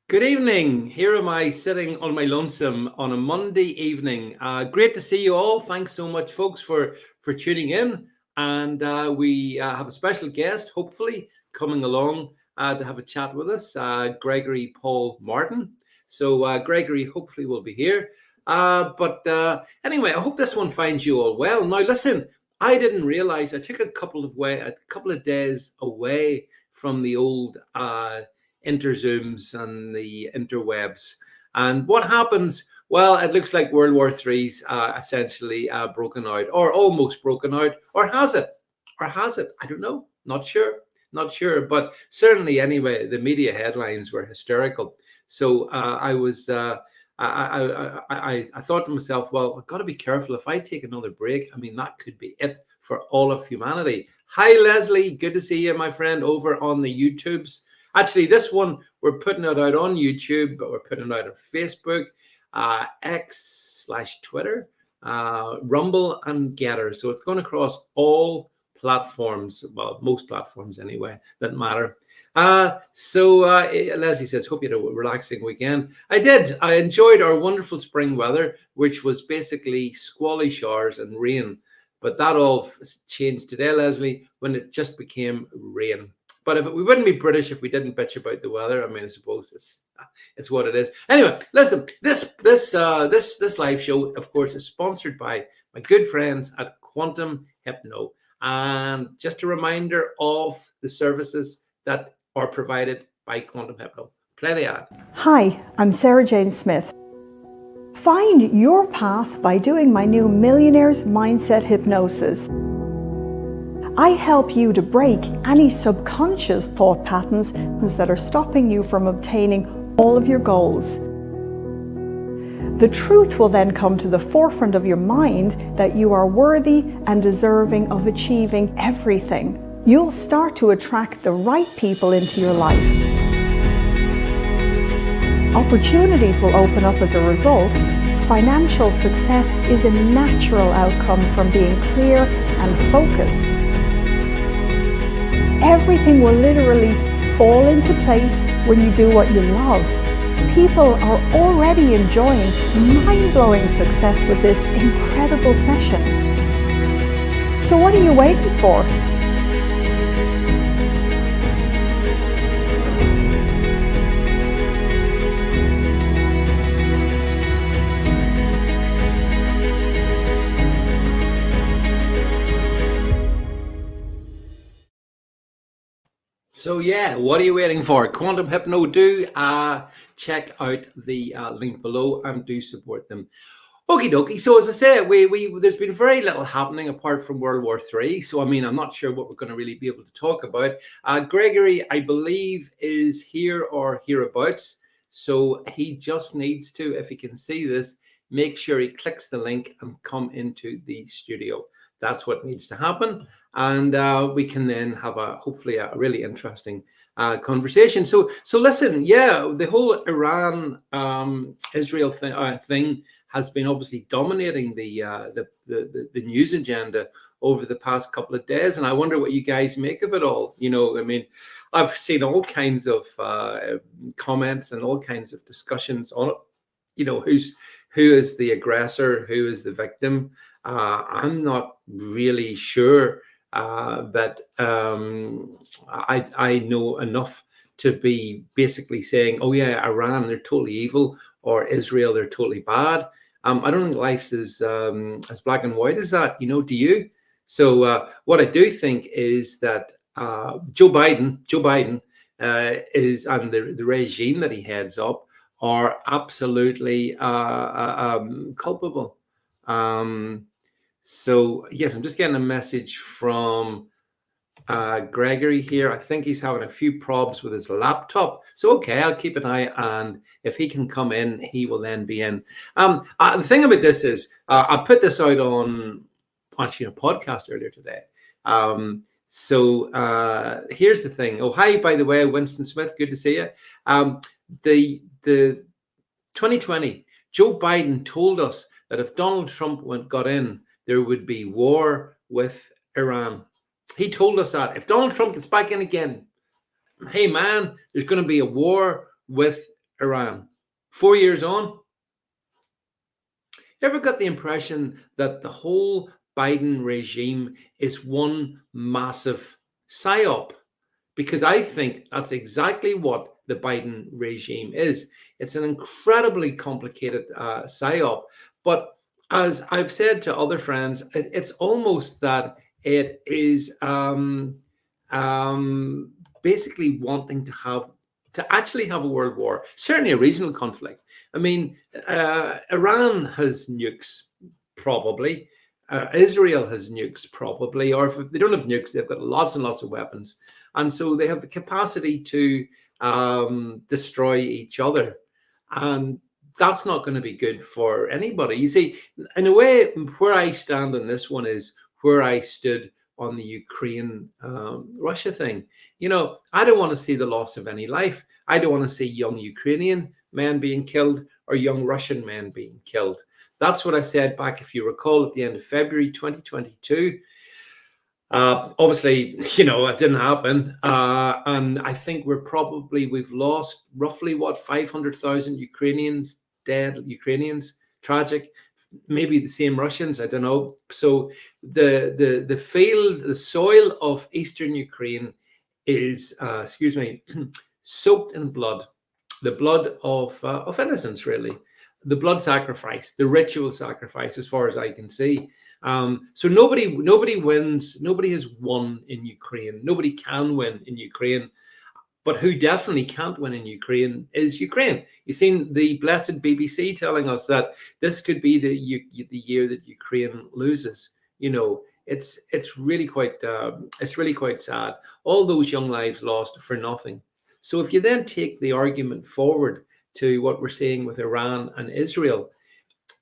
Good evening. Here am I sitting on my lonesome on a Monday evening. Great to see you all. Thanks so much, folks, for tuning in. And we have a special guest, hopefully, coming along to have a chat with us, Gregory Paul Martin. So Gregory hopefully will be here. But anyway, I hope this one finds you all well. Now, listen, I didn't realize I took a couple of days away from the old interzooms and the interwebs. And what happens? Well, it looks like World War III's essentially broken out, or almost broken out, or has it? Or has it? I don't know. Not sure. Not sure. But certainly, anyway, the media headlines were hysterical. So I thought to myself, well, I've got to be careful. If I take another break, I mean, that could be it for all of humanity. Hi, Leslie. Good to see you, my friend, over on the YouTubes. Actually, this one, we're putting it out on YouTube, but we're putting it out on Facebook, X/Twitter, Rumble, and Getter. So it's going across all platforms, well, most platforms anyway, that matter. So Leslie says, hope you had a relaxing weekend. I did. I enjoyed our wonderful spring weather, which was basically squally showers and rain. But that all changed today, Leslie, when it just became rain. But we wouldn't be British if we didn't bitch about the weather. I mean, I suppose it's what it is. Anyway, listen, this live show, of course, is sponsored by my good friends at Quantum Hypno. And just a reminder of the services that are provided by Quantum Hypno. Play the ad. Hi, I'm Sarah Jane Smith. Find your path by doing my new Millionaire's Mindset Hypnosis. I help you to break any subconscious thought patterns that are stopping you from obtaining all of your goals. The truth will then come to the forefront of your mind that you are worthy and deserving of achieving everything. You'll start to attract the right people into your life. Opportunities will open up as a result. Financial success is a natural outcome from being clear and focused. Everything will literally fall into place when you do what you love. People are already enjoying mind-blowing success with this incredible session. So what are you waiting for? So yeah, what are you waiting for? Quantum Hypno, do check out the link below and do support them. Okie dokie. So as I said, there's been very little happening apart from World War III. So I mean, I'm not sure what we're going to really be able to talk about. Gregory, I believe, is here or hereabouts. So he just needs to, if he can see this, make sure he clicks the link and come into the studio. That's what needs to happen. And we can then have hopefully a really interesting conversation. So listen, yeah, the whole Iran Israel thing has been obviously dominating the news agenda over the past couple of days, and I wonder what you guys make of it all. You know, I mean, I've seen all kinds of comments and all kinds of discussions on it. You know, who is the aggressor, who is the victim. I'm not really sure that I know enough to be basically saying, oh yeah, Iran, they're totally evil, or Israel, they're totally bad. I don't think life's as black and white as that, you know, do you? So what I do think is that Joe Biden is, and the regime that he heads up, are absolutely culpable. So yes, I'm just getting a message from Gregory here. I think he's having a few problems with his laptop. So okay, I'll keep an eye, and if he can come in, he will then be in. The thing about this is, I put this out on actually a podcast earlier today. So here's the thing. Oh, hi, by the way, Winston Smith. Good to see you. The 2020, Joe Biden told us that if Donald Trump got in, there would be war with Iran. He told us that if Donald Trump gets back in again, hey man, there's going to be a war with Iran. 4 years on. You ever got the impression that the whole Biden regime is one massive psyop? Because I think that's exactly what the Biden regime is. It's an incredibly complicated psyop. But as I've said to other friends, it's almost that it is basically wanting to actually have a world war, certainly a regional conflict. I mean, Iran has nukes, probably. Israel has nukes, probably. Or if they don't have nukes, they've got lots and lots of weapons. And so they have the capacity to destroy each other. And that's not going to be good for anybody. You see, in a way, where I stand on this one is where I stood on the Ukraine Russia thing. You know, I don't want to see the loss of any life. I don't want to see young Ukrainian men being killed or young Russian men being killed. That's what I said back, if you recall, at the end of February 2022. Obviously, you know, it didn't happen. And I think we've lost roughly, what, 500,000 Ukrainians, dead Ukrainians, tragic. Maybe the same Russians, I don't know. So the field, the soil of eastern Ukraine is, soaked in blood, the blood of innocence, really, the blood sacrifice, the ritual sacrifice, as far as I can see. So nobody wins. Nobody has won in Ukraine. Nobody can win in Ukraine. But who definitely can't win in Ukraine is Ukraine. You've seen the blessed BBC telling us that this could be the year that Ukraine loses. You know, it's really quite sad. All those young lives lost for nothing. So if you then take the argument forward to what we're seeing with Iran and Israel,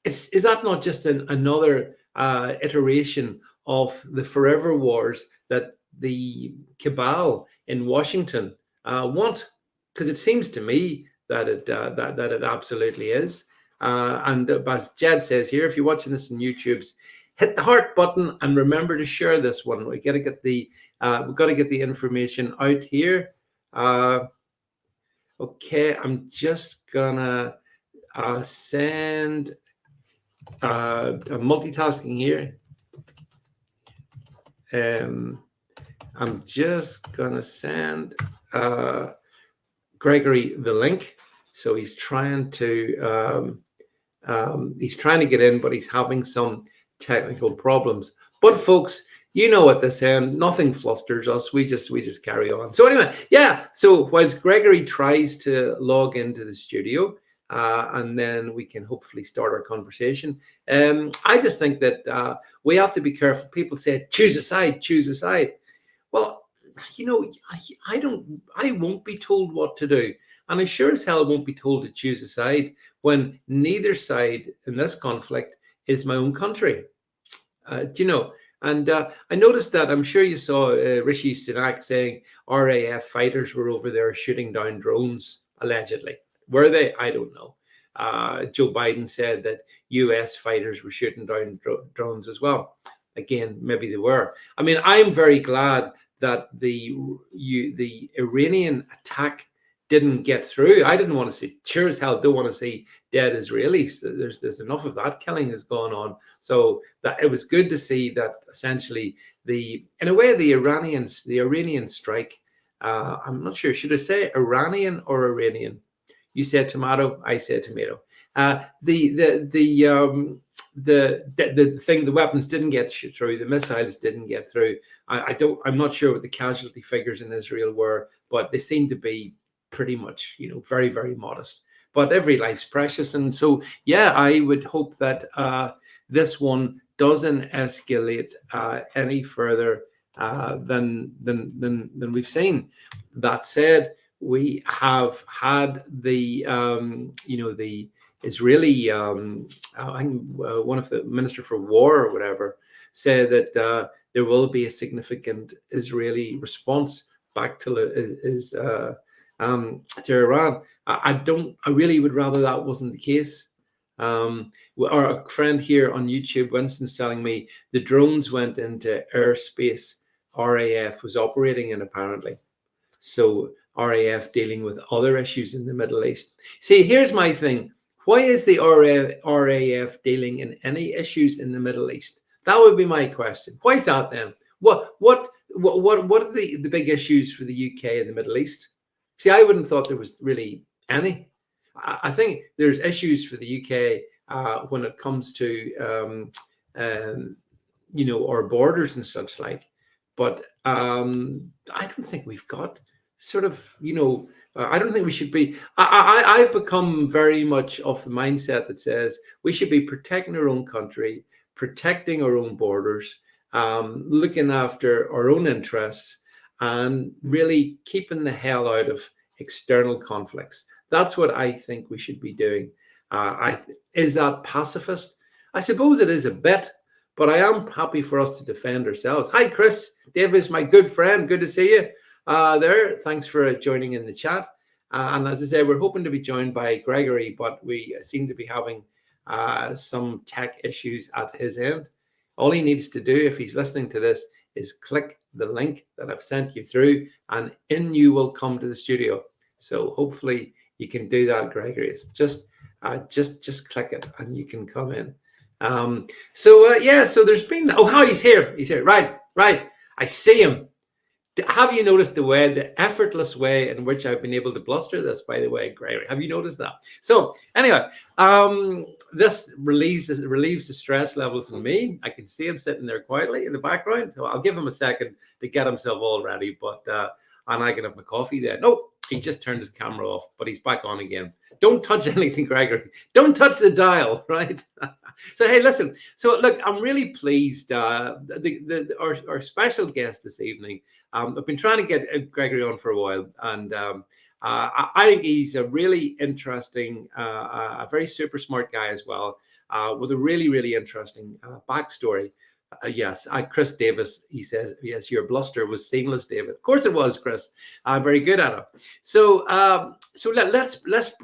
is that not just another iteration of the forever wars that the cabal in Washington want? Because it seems to me that it absolutely is. And as Jed says here, if you're watching this on YouTube's, hit the heart button and remember to share this one. We've got to get the information out here. Okay, I'm just gonna send. I'm multitasking here. I'm just gonna send Gregory the link. So he's trying to get in, but he's having some technical problems. But folks, you know at this end, nothing flusters us. We just carry on. So anyway, yeah. So whilst Gregory tries to log into the studio, and then we can hopefully start our conversation. I just think that we have to be careful. People say, choose a side, choose a side. Well, you know, I won't be told what to do. And I sure as hell won't be told to choose a side when neither side in this conflict is my own country. Do you know? And I noticed that, I'm sure you saw Rishi Sunak saying RAF fighters were over there shooting down drones, allegedly. Were they? I don't know. Joe Biden said that US fighters were shooting down drones as well. Again, maybe they were. I mean, I'm very glad that the Iranian attack didn't get through. I didn't want to see, sure as hell don't want to see dead Israelis. There's enough of that killing has gone on. So that it was good to see that essentially in a way the Iranian strike. I'm not sure. Should I say Iranian or Iranian? You said tomato, I said tomato. The thing, the weapons didn't get through, the missiles didn't get through. I'm not sure what the casualty figures in Israel were, but they seem to be pretty much, you know, very, very modest. But every life's precious, and so yeah, I would hope that this one doesn't escalate any further than we've seen. That said, we have had the the Israeli I think one of the Minister for War or whatever said that there will be a significant Israeli response back to Iran. I really would rather that wasn't the case. Our friend here on YouTube, Winston's telling me the drones went into airspace RAF was operating in, apparently. So RAF dealing with other issues in the Middle East. See, here's my thing. Why is the RAF dealing in any issues in the Middle East? That would be my question. Why is that then? What are the big issues for the UK in the Middle East? See, I wouldn't thought there was really any. I think there's issues for the UK when it comes to our borders and such like. But I don't think we've got sort of, I don't think we should be. I've become very much of the mindset that says we should be protecting our own country, protecting our own borders, looking after our own interests, and really keeping the hell out of external conflicts. That's what I think we should be doing. Is that pacifist? I suppose it is a bit, but I am happy for us to defend ourselves. Hi, Chris Davis, my good friend. Good to see you there. Thanks for joining in the chat. And as I say, we're hoping to be joined by Gregory, but we seem to be having some tech issues at his end. All he needs to do, if he's listening to this, is click the link that I've sent you through, and in you will come to the studio. So hopefully you can do that, Gregory. It's just click it and you can come in. So there's been, how he's here. Right. I see him. Have you noticed the effortless way in which I've been able to bluster this, by the way, Gregory? Have you noticed that? So anyway, this relieves the stress levels in me. I can see him sitting there quietly in the background. So I'll give him a second to get himself all ready, but and I can have my coffee then. No, he just turned his camera off, but he's back on again. Don't touch anything, Gregory. Don't touch the dial, right? So, hey, listen. So, look, I'm really pleased. Our special guest this evening, I've been trying to get Gregory on for a while, and I think he's a really interesting, a very super smart guy as well, with a really, really interesting backstory. Yes, Chris Davis, he says, yes, your bluster was seamless, David. Of course it was, Chris. I'm very good at it. So let's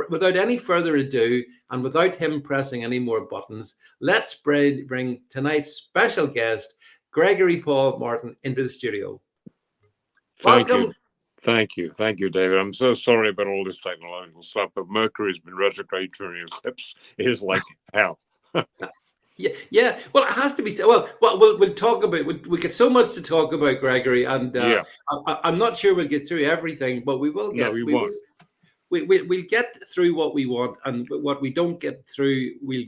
without any further ado, and without him pressing any more buttons, let's bring tonight's special guest, Gregory Paul Martin, into the studio. Welcome. Thank you, David. I'm so sorry about all this technological stuff, but Mercury's been retrograde during eclipse. It is like hell. Yeah. Well, it has to be. Well, we'll talk about. We get so much to talk about, Gregory, and I'm not sure we'll get through everything, but we will get. No, we won't. We'll get through what we want, and what we don't get through, we'll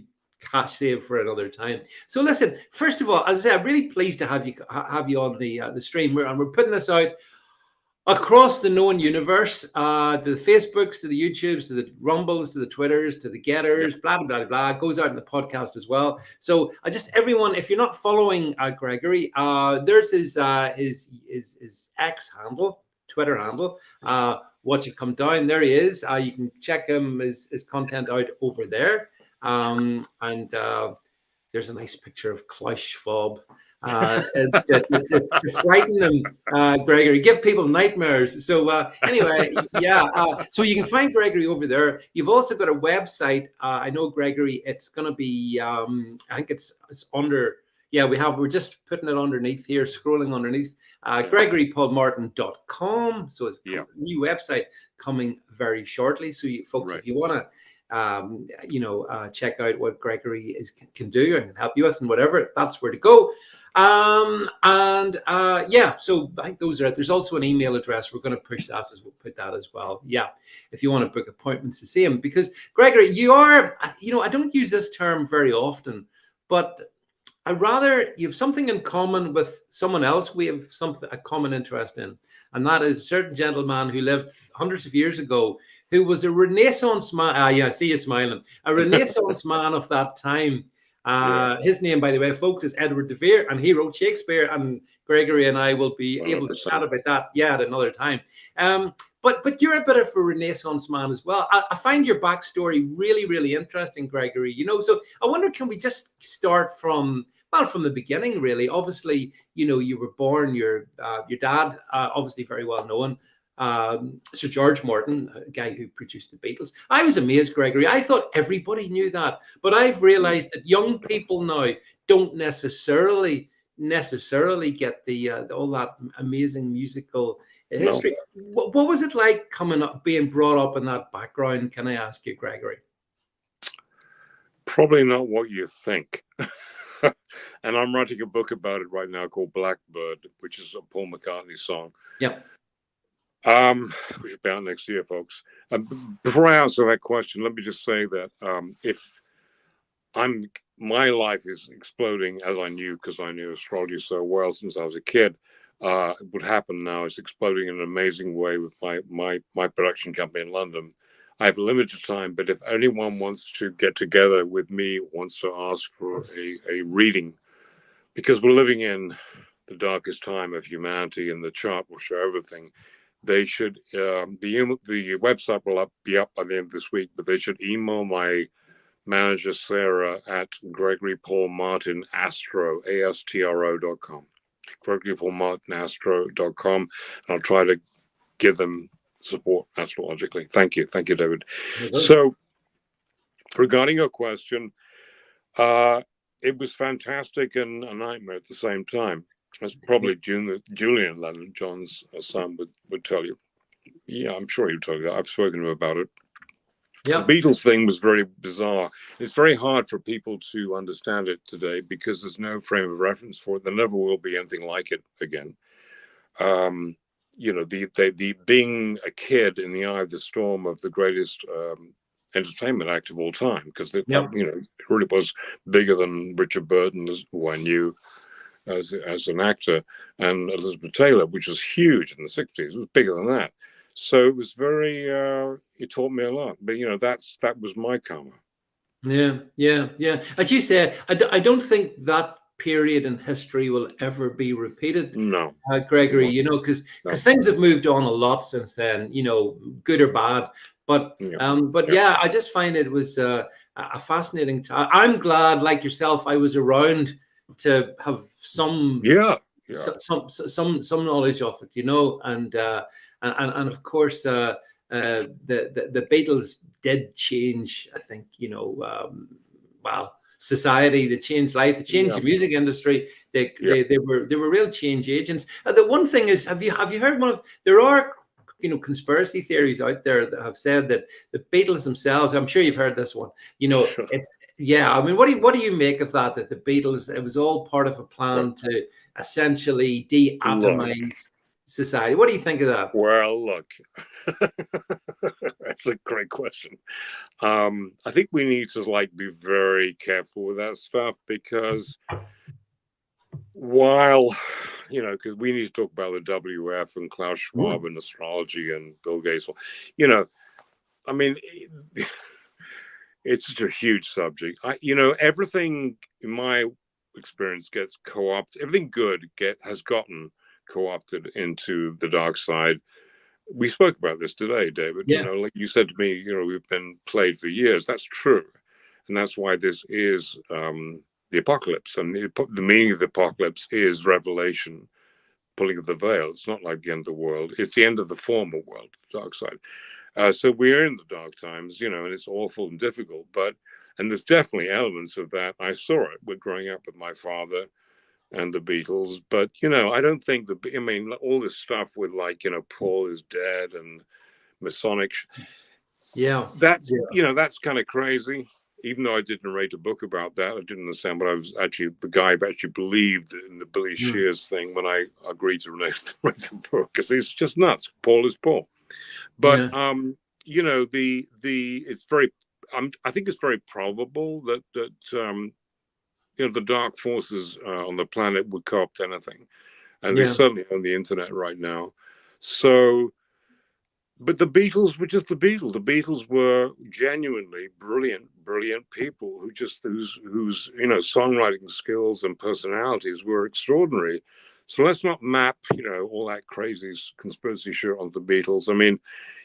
save for another time. So, listen. First of all, as I say, I'm really pleased to have you on the stream. We're putting this out across the known universe, to the Facebooks, to the YouTubes, to the Rumbles, to the Twitters, to the Getters, blah, blah, blah, blah. It goes out in the podcast as well. So everyone, if you're not following Gregory, there's his X handle, Twitter handle. Once you come down, there he is. You can check his content out over there. And there's a nice picture of Klaus Schwab to frighten them, Gregory, give people nightmares. So anyway, so you can find Gregory over there. You've also got a website. I know, Gregory, it's going to be, I think it's under, we're just putting it underneath here, scrolling underneath, gregorypaulmartin.com. So it's a new website coming very shortly. So you folks, if you want to, check out what Gregory can do and can help you with and whatever, that's where to go. So I think those are it. There's also an email address. We're going to push that, as we'll put that as well. Yeah, if you want to book appointments to see him, because Gregory, you are, I don't use this term very often, but you have something in common with someone else. We have a common interest in, and that is a certain gentleman who lived hundreds of years ago, who was a Renaissance man. I see you smiling. A Renaissance man of that time. His name, by the way, folks, is Edward de Vere, and he wrote Shakespeare. And Gregory and I will be able to chat about that, at another time. But you're a bit of a Renaissance man as well. I find your backstory really, really interesting, Gregory. So I wonder, can we just start from the beginning, really? Obviously, you were born. Your dad, obviously very well known, Sir George Martin, a guy who produced the Beatles. I was amazed, Gregory. I thought everybody knew that, but I've realized that young people now don't necessarily get the all that amazing musical history. what was it like coming up, being brought up in that background? Can I ask you, Gregory? Probably not what you think. And I'm writing a book about it right now called Blackbird, which is a Paul McCartney song. Yep. We should be out next year, folks. Before I answer that question, let me just say that if my life is exploding, as I knew, because I knew astrology so well since I was a kid. What happened now is exploding in an amazing way with my production company in London. I have limited time, but if anyone wants to get together with me, wants to ask for a reading, because we're living in the darkest time of humanity, and the chart will show everything. They should the website will be up by the end of this week, but they should email my manager Sarah at Gregory Paul Martin Astro ASTRO.com. Gregory Paul Martin Astro.com, and I'll try to give them support astrologically. Thank you, David. So, regarding your question, it was fantastic and a nightmare at the same time. As probably Julian Lennon, John's son, would tell you. Yeah, I'm sure he'd tell you that. I've spoken to him about it. Yep. The Beatles thing was very bizarre. It's very hard for people to understand it today because there's no frame of reference for it. There never will be anything like it again. The being a kid in the eye of the storm of the greatest entertainment act of all time, because it really was bigger than Richard Burton, who I knew as an actor, and Elizabeth Taylor, which was huge in the 60s. It was bigger than that. So it was very, it taught me a lot. But, that was my karma. Yeah. As you say, I don't think that period in history will ever be repeated. No. Gregory, because things have moved on a lot since then, good or bad. But I just find it was a fascinating time. I'm glad, like yourself, I was around to have some knowledge of it, and of course the Beatles did change, I think, society, they changed life, they changed the music industry. They were real change agents. The one thing is, have you heard there are conspiracy theories out there that have said that the Beatles themselves, I'm sure you've heard this one, it's I mean, what do you make of that the Beatles, it was all part of a plan to essentially de-atomize society? What do you think of that? Well, look, that's a great question. I think we need to be very careful with that stuff, because while because we need to talk about the WF and Klaus Schwab and astrology and Bill Gates, I mean, it's such a huge subject. Everything in my experience gets co-opted. Everything good has gotten co-opted into the dark side. We spoke about this today, David. Like you said to me, we've been played for years. That's true, and that's why this is the apocalypse. And the meaning of the apocalypse is revelation, pulling of the veil. It's not like the end of the world. It's the end of the former world, the dark side. So we're in the dark times, and it's awful and difficult. And there's definitely elements of that. I saw it with growing up with my father and the Beatles. But, I don't think all this stuff with Paul is dead and Masonic. That's kind of crazy. Even though I did narrate a book about that, I didn't understand what I was the guy who actually believed in the Billy Shears thing when I agreed to write the book, because it's just nuts. Paul is Paul. But it's very. I think it's very probable that the dark forces on the planet would co-opt anything, and they're certainly on the internet right now. So, but the Beatles were just the Beatles. The Beatles were genuinely brilliant people whose songwriting skills and personalities were extraordinary. So let's not map, all that crazy conspiracy shit on the Beatles. I mean,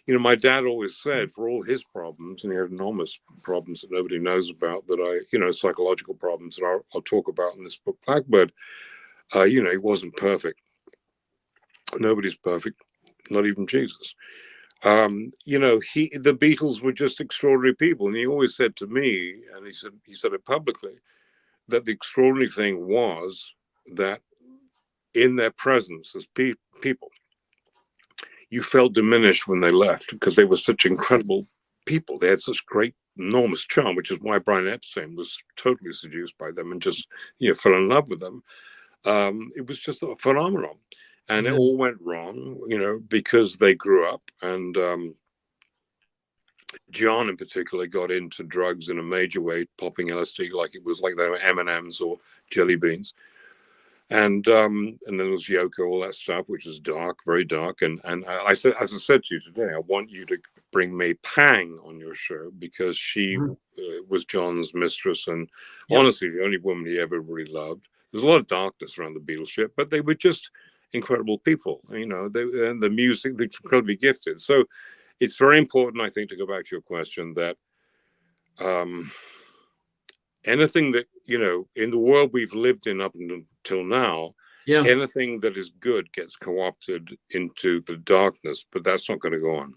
my dad always said, for all his problems, and he had enormous problems that nobody knows about, that psychological problems that I'll talk about in this book, Blackbird, he wasn't perfect. Nobody's perfect, not even Jesus. The Beatles were just extraordinary people. And he always said to me, and he said it publicly, that the extraordinary thing was that in their presence as people, you felt diminished when they left because they were such incredible people. They had such great, enormous charm, which is why Brian Epstein was totally seduced by them and just, fell in love with them. It was just a phenomenon. And it all went wrong, because they grew up. And John in particular got into drugs in a major way, popping LSD like it was like they were M&Ms or jelly beans. And then there was Yoko, all that stuff, which is dark, very dark. And I said, as I said to you today, I want you to bring May Pang on your show because she was John's mistress and honestly the only woman he ever really loved. There's a lot of darkness around the Beatles ship, but they were just incredible people. And the music, they're incredibly gifted. So it's very important, I think, to go back to your question that anything that, in the world we've lived in up until now, anything that is good gets co-opted into the darkness, but that's not going to go on.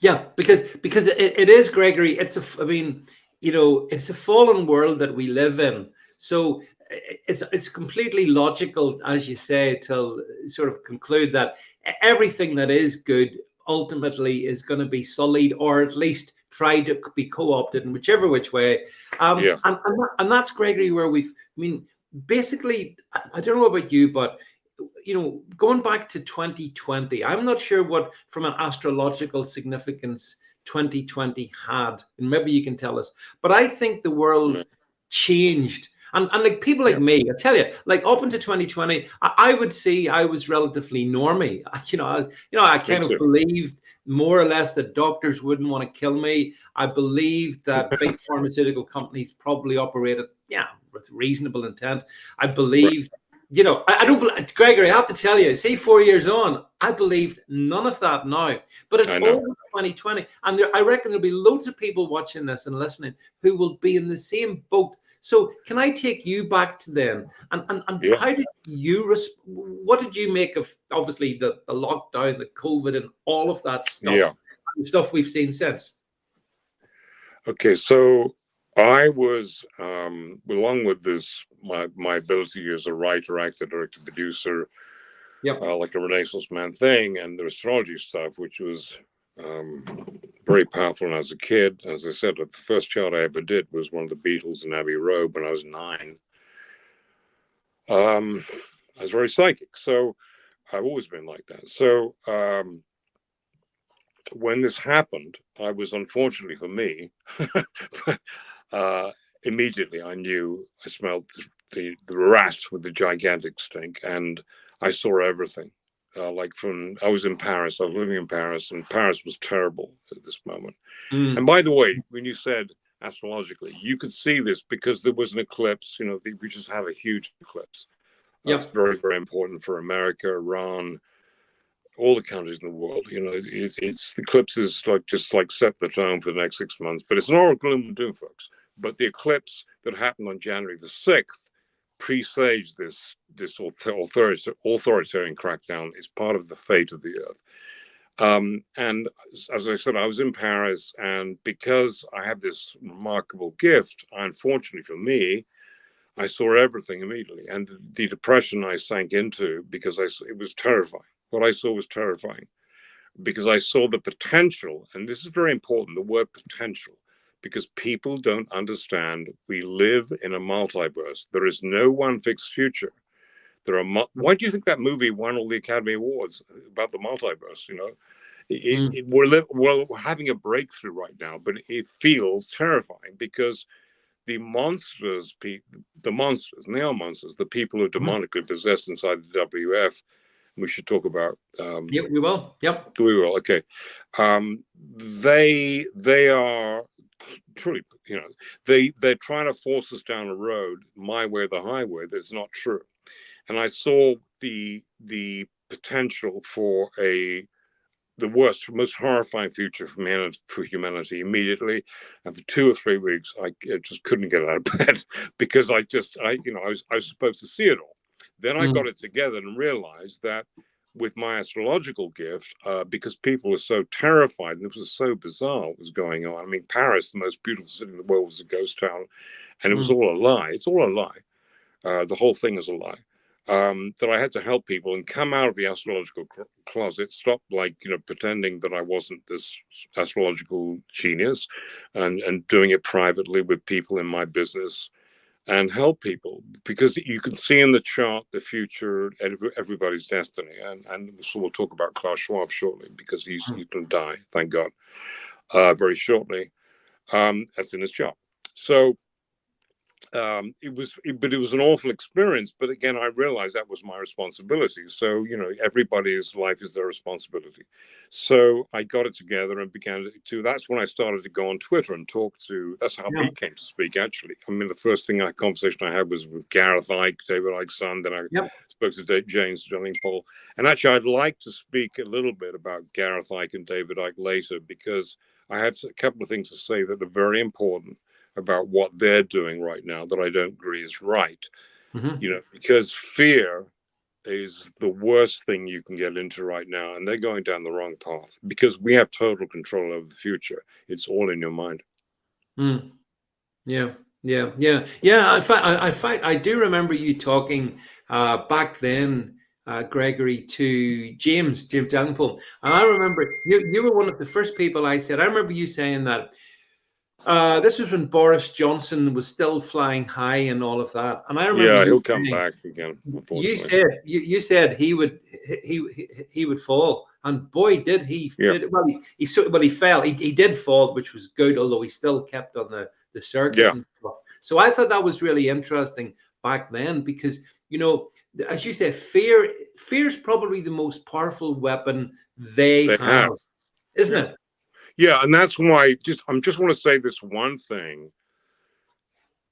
Yeah, because it is, Gregory. It's it's a fallen world that we live in. So it's completely logical, as you say, to sort of conclude that everything that is good ultimately is going to be sullied, or at least try to be co-opted in whichever which way. And that's, Gregory, where basically, I don't know about you, but going back to 2020, I'm not sure what, from an astrological significance, 2020 had, and maybe you can tell us. But I think the world changed. And like people like me, I tell you, like up into 2020, I would say I was relatively normie. I kind of believed more or less that doctors wouldn't want to kill me. I believed that big pharmaceutical companies probably operated, with reasonable intent. I believed, I don't, Gregory, I have to tell you, see, 4 years on, I believed none of that now. But in all 2020, and I reckon there'll be loads of people watching this and listening who will be in the same boat. So can I take you back to then? And how did you, what did you make of, obviously, the lockdown, the COVID, and all of that stuff, and stuff we've seen since? Okay, so I was, along with this, my ability as a writer, actor, director, producer, like a Renaissance man thing, and the astrology stuff, which was very powerful when I was a kid. As I said, the first chart I ever did was one of the Beatles in Abbey Road when I was 9. I was very psychic, so I've always been like that. So when this happened, I was, unfortunately for me, immediately I knew, I smelled the rat with the gigantic stink, and I saw everything. I was in Paris, I was living in Paris, and Paris was terrible at this moment. And by the way, when you said astrologically, you could see this because there was an eclipse, we just had a huge eclipse. It's very, very important for America, Iran, all the countries in the world. It's the eclipses just set the tone for the next 6 months, but it's not all gloom and doom, folks. But the eclipse that happened on January the 6th presaged this authoritarian crackdown. Is part of the fate of the earth. And as I said, I was in Paris, and because I have this remarkable gift, unfortunately for me, I saw everything immediately. And the depression I sank into, because it was terrifying. What I saw was terrifying, because I saw the potential, and this is very important, the word potential, because people don't understand we live in a multiverse. There is no one fixed future. Why do you think that movie won all the Academy Awards about the multiverse? We're having a breakthrough right now, but it feels terrifying because the monsters, and they are monsters, the people who are demonically possessed inside the WF, we should talk about. Yep, we will. Yep. We will. Okay. They are truly, they're trying to force us down a road, my way or the highway. That's not true. And I saw the potential for the worst, most horrifying future for humanity immediately. And for 2 or 3 weeks, I just couldn't get out of bed because I was supposed to see it all. Then I got it together and realized that with my astrological gift, because people were so terrified, and it was so bizarre what was going on. I mean, Paris, the most beautiful city in the world, was a ghost town, and it was all a lie. It's all a lie. The whole thing is a lie. that I had to help people and come out of the astrological closet, stop pretending that I wasn't this astrological genius, and doing it privately with people in my business, and help people, because you can see in the chart the future, everybody's destiny, and so we'll talk about Klaus Schwab shortly, because he's going to die, thank God, very shortly. That's in his chart. So it was an awful experience, but again, I realized that was my responsibility. So everybody's life is their responsibility. So I got it together and began to. That's when I started to go on Twitter and talk to. That's how we came to speak. Actually, I mean, the first conversation I had was with Gareth Icke, David Icke's son. Then I spoke to James Jolene Paul, and actually, I'd like to speak a little bit about Gareth Icke and David Icke later, because I have a couple of things to say that are very important about what they're doing right now that I don't agree is right. Because fear is the worst thing you can get into right now, and they're going down the wrong path, because we have total control over the future. It's all in your mind. Yeah. In fact, I do remember you talking back then, Gregory, to James Dalrymple, and I remember you were one of the first people I said. I remember you saying that this was when Boris Johnson was still flying high and all of that, and I remember he'll come back again. Unfortunately, you said he would fall, and boy, did he! He fell. He did fall, which was good, although he still kept on the circuit and stuff. So I thought that was really interesting back then, because as you say, fear's probably the most powerful weapon they have, isn't it? Yeah, and that's why I just want to say this one thing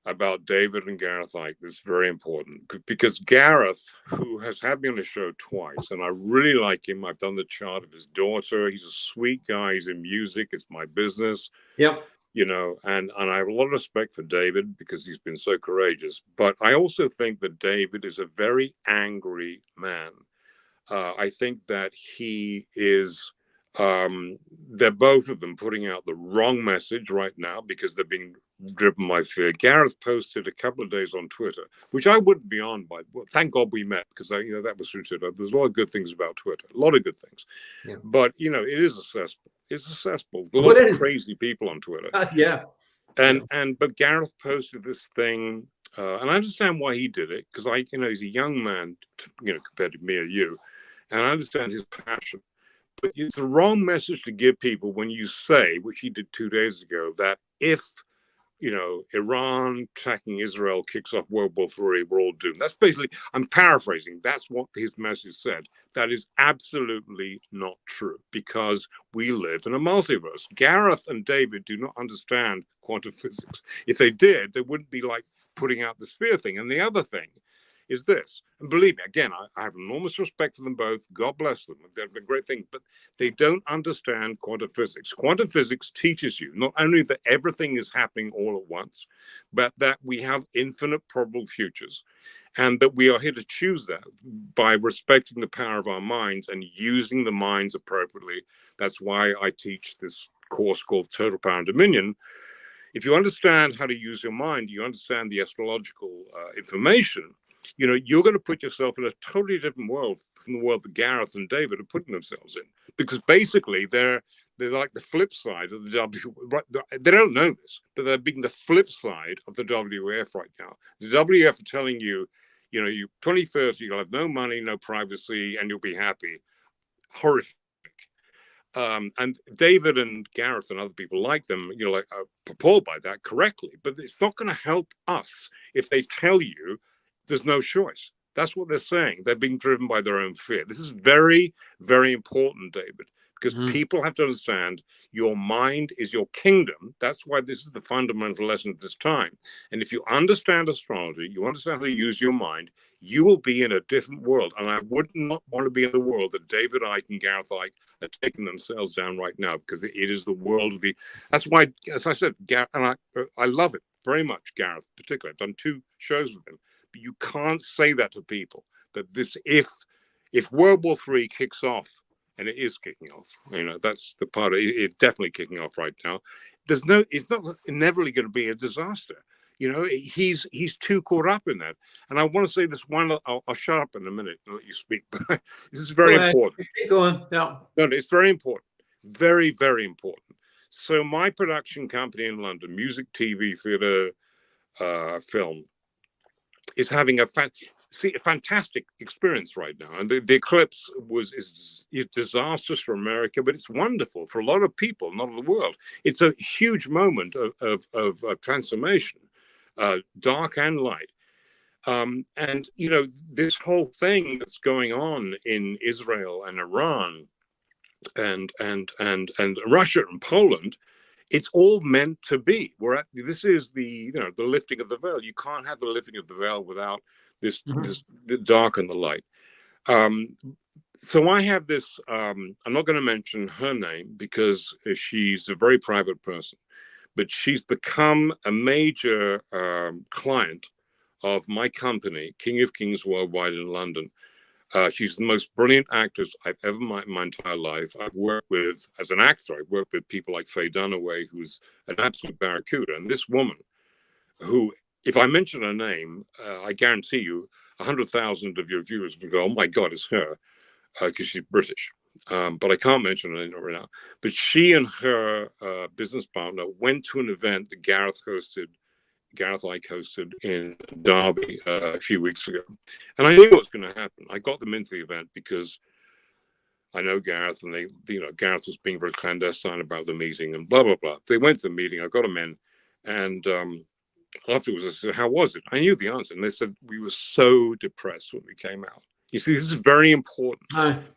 about David and Gareth Icke that's very important, because Gareth, who has had me on the show twice, and I really like him. I've done the chart of his daughter. He's a sweet guy. He's in music. It's my business. Yep. And I have a lot of respect for David, because he's been so courageous. But I also think that David is a very angry man. I think that he is. They're both of them putting out the wrong message right now, because they're being driven by fear. Gareth posted a couple of days on Twitter, which I wouldn't be on by. Well, thank God we met, because that was through Twitter. There's a lot of good things about Twitter, a lot of good things. But it is a cesspool. It's a cesspool. There's a lot of crazy people on Twitter. But Gareth posted this thing, and I understand why he did it, because he's a young man, compared to me or you, and I understand his passion. But it's the wrong message to give people when you say, which he did 2 days ago, that if Iran attacking Israel kicks off World War III, we're all doomed. That's basically, I'm paraphrasing, that's what his message said. That is absolutely not true, because we live in a multiverse. Gareth and David do not understand quantum physics. If they did, they wouldn't be like putting out this fear thing. And the other thing is this, and believe me, again, I have enormous respect for them both. God bless them. They've been great things, but they don't understand quantum physics. Quantum physics teaches you not only that everything is happening all at once, but that we have infinite probable futures, and that we are here to choose that by respecting the power of our minds and using the minds appropriately. That's why I teach this course called Total Power and Dominion. If you understand how to use your mind, you understand the astrological information, you're going to put yourself in a totally different world from the world that Gareth and David are putting themselves in, because basically they're like the flip side of the W. They don't know this, but they're being the flip side of the WEF right now. The WEF are telling you, you 2030, you'll have no money, no privacy, and you'll be happy. Horrific. And David and Gareth and other people like them, are appalled by that correctly. But it's not going to help us if they tell you there's no choice. That's what they're saying. They're being driven by their own fear. This is very, very important, David, because people have to understand your mind is your kingdom. That's why this is the fundamental lesson of this time. And if you understand astrology, you understand how to use your mind, you will be in a different world. And I would not want to be in the world that David Icke and Gareth Icke are taking themselves down right now, because it is the world of the. That's why, as I said, and I love it very much, Gareth, particularly. I've done 2 shows with him. But you can't say that to people, that this, if World War III kicks off, and it is kicking off, that's the part of it, it's definitely kicking off right now. It's not inevitably going to be a disaster. He's too caught up in that. And I want to say this one. I'll shut up in a minute and let you speak. But this is very important. Keep going. Yeah. No, it's very important. Very, very important. So my production company in London, music, TV, theatre, film, is having a fantastic experience right now. And the eclipse is disastrous for America, but it's wonderful for a lot of people, not the world. It's a huge moment of transformation, dark and light. And this whole thing that's going on in Israel and Iran and Russia and Poland, it's all meant to be. This is the lifting of the veil. You can't have the lifting of the veil without this the dark and the light. So I have this. I'm not going to mention her name because she's a very private person, but she's become a major client of my company, King of Kings Worldwide in London. She's the most brilliant actress I've ever met in my entire life. I've worked with, as an actor, I've worked with people like Faye Dunaway, who's an absolute barracuda. And this woman, who, if I mention her name, I guarantee you 100,000 of your viewers will go, oh my God, it's her, because she's British. But I can't mention her name right now. But she and her business partner went to an event that Gareth Ike hosted in Derby a few weeks ago. And I knew what was going to happen. I got them into the event because I know Gareth, and Gareth was being very clandestine about the meeting and blah, blah, blah. They went to the meeting, I got them in, and afterwards I said, how was it? I knew the answer. And they said, we were so depressed when we came out. You see, this is very important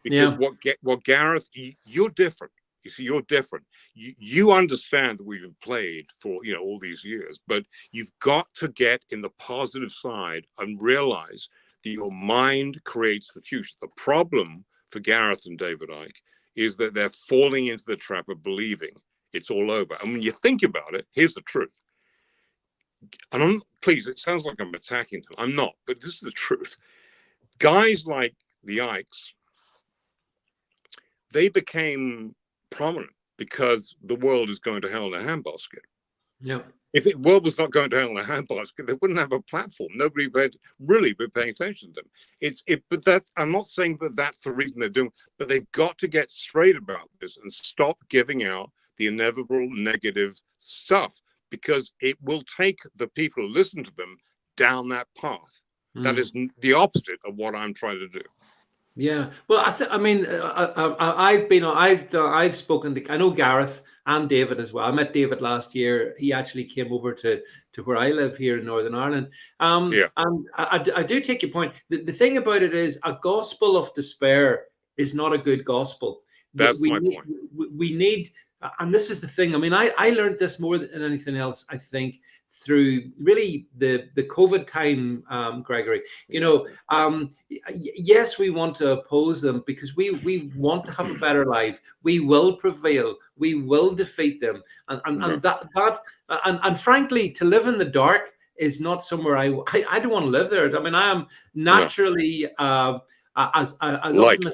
because what Gareth, you're different. You see, you're different. You understand that we've been played for, all these years, but you've got to get in the positive side and realize that your mind creates the future. The problem for Gareth and David Icke is that they're falling into the trap of believing it's all over. And when you think about it, here's the truth. And please, it sounds like I'm attacking them. I'm not, but this is the truth. Guys like the Ickes, they became prominent because the world is going to hell in a handbasket. Yeah. If the world was not going to hell in a handbasket, they wouldn't have a platform. Nobody would really be paying attention to them. But I'm not saying that that's the reason they're doing, but they've got to get straight about this and stop giving out the inevitable negative stuff, because it will take the people who listen to them down that path. That is the opposite of what I'm trying to do. Yeah, well, I've spoken to, I know Gareth and David as well. I met David last year. He actually came over to where I live here in Northern Ireland. And I do take your point. The thing about it is, a gospel of despair is not a good gospel. That's my point. We need, and this is the thing. I mean, I learned this more than anything else, I think, through really the COVID time, Gregory. Yes, we want to oppose them because we want to have a better life. We will prevail. We will defeat them. And frankly, to live in the dark is not somewhere I don't want to live there. I mean, I am naturally as optimistic,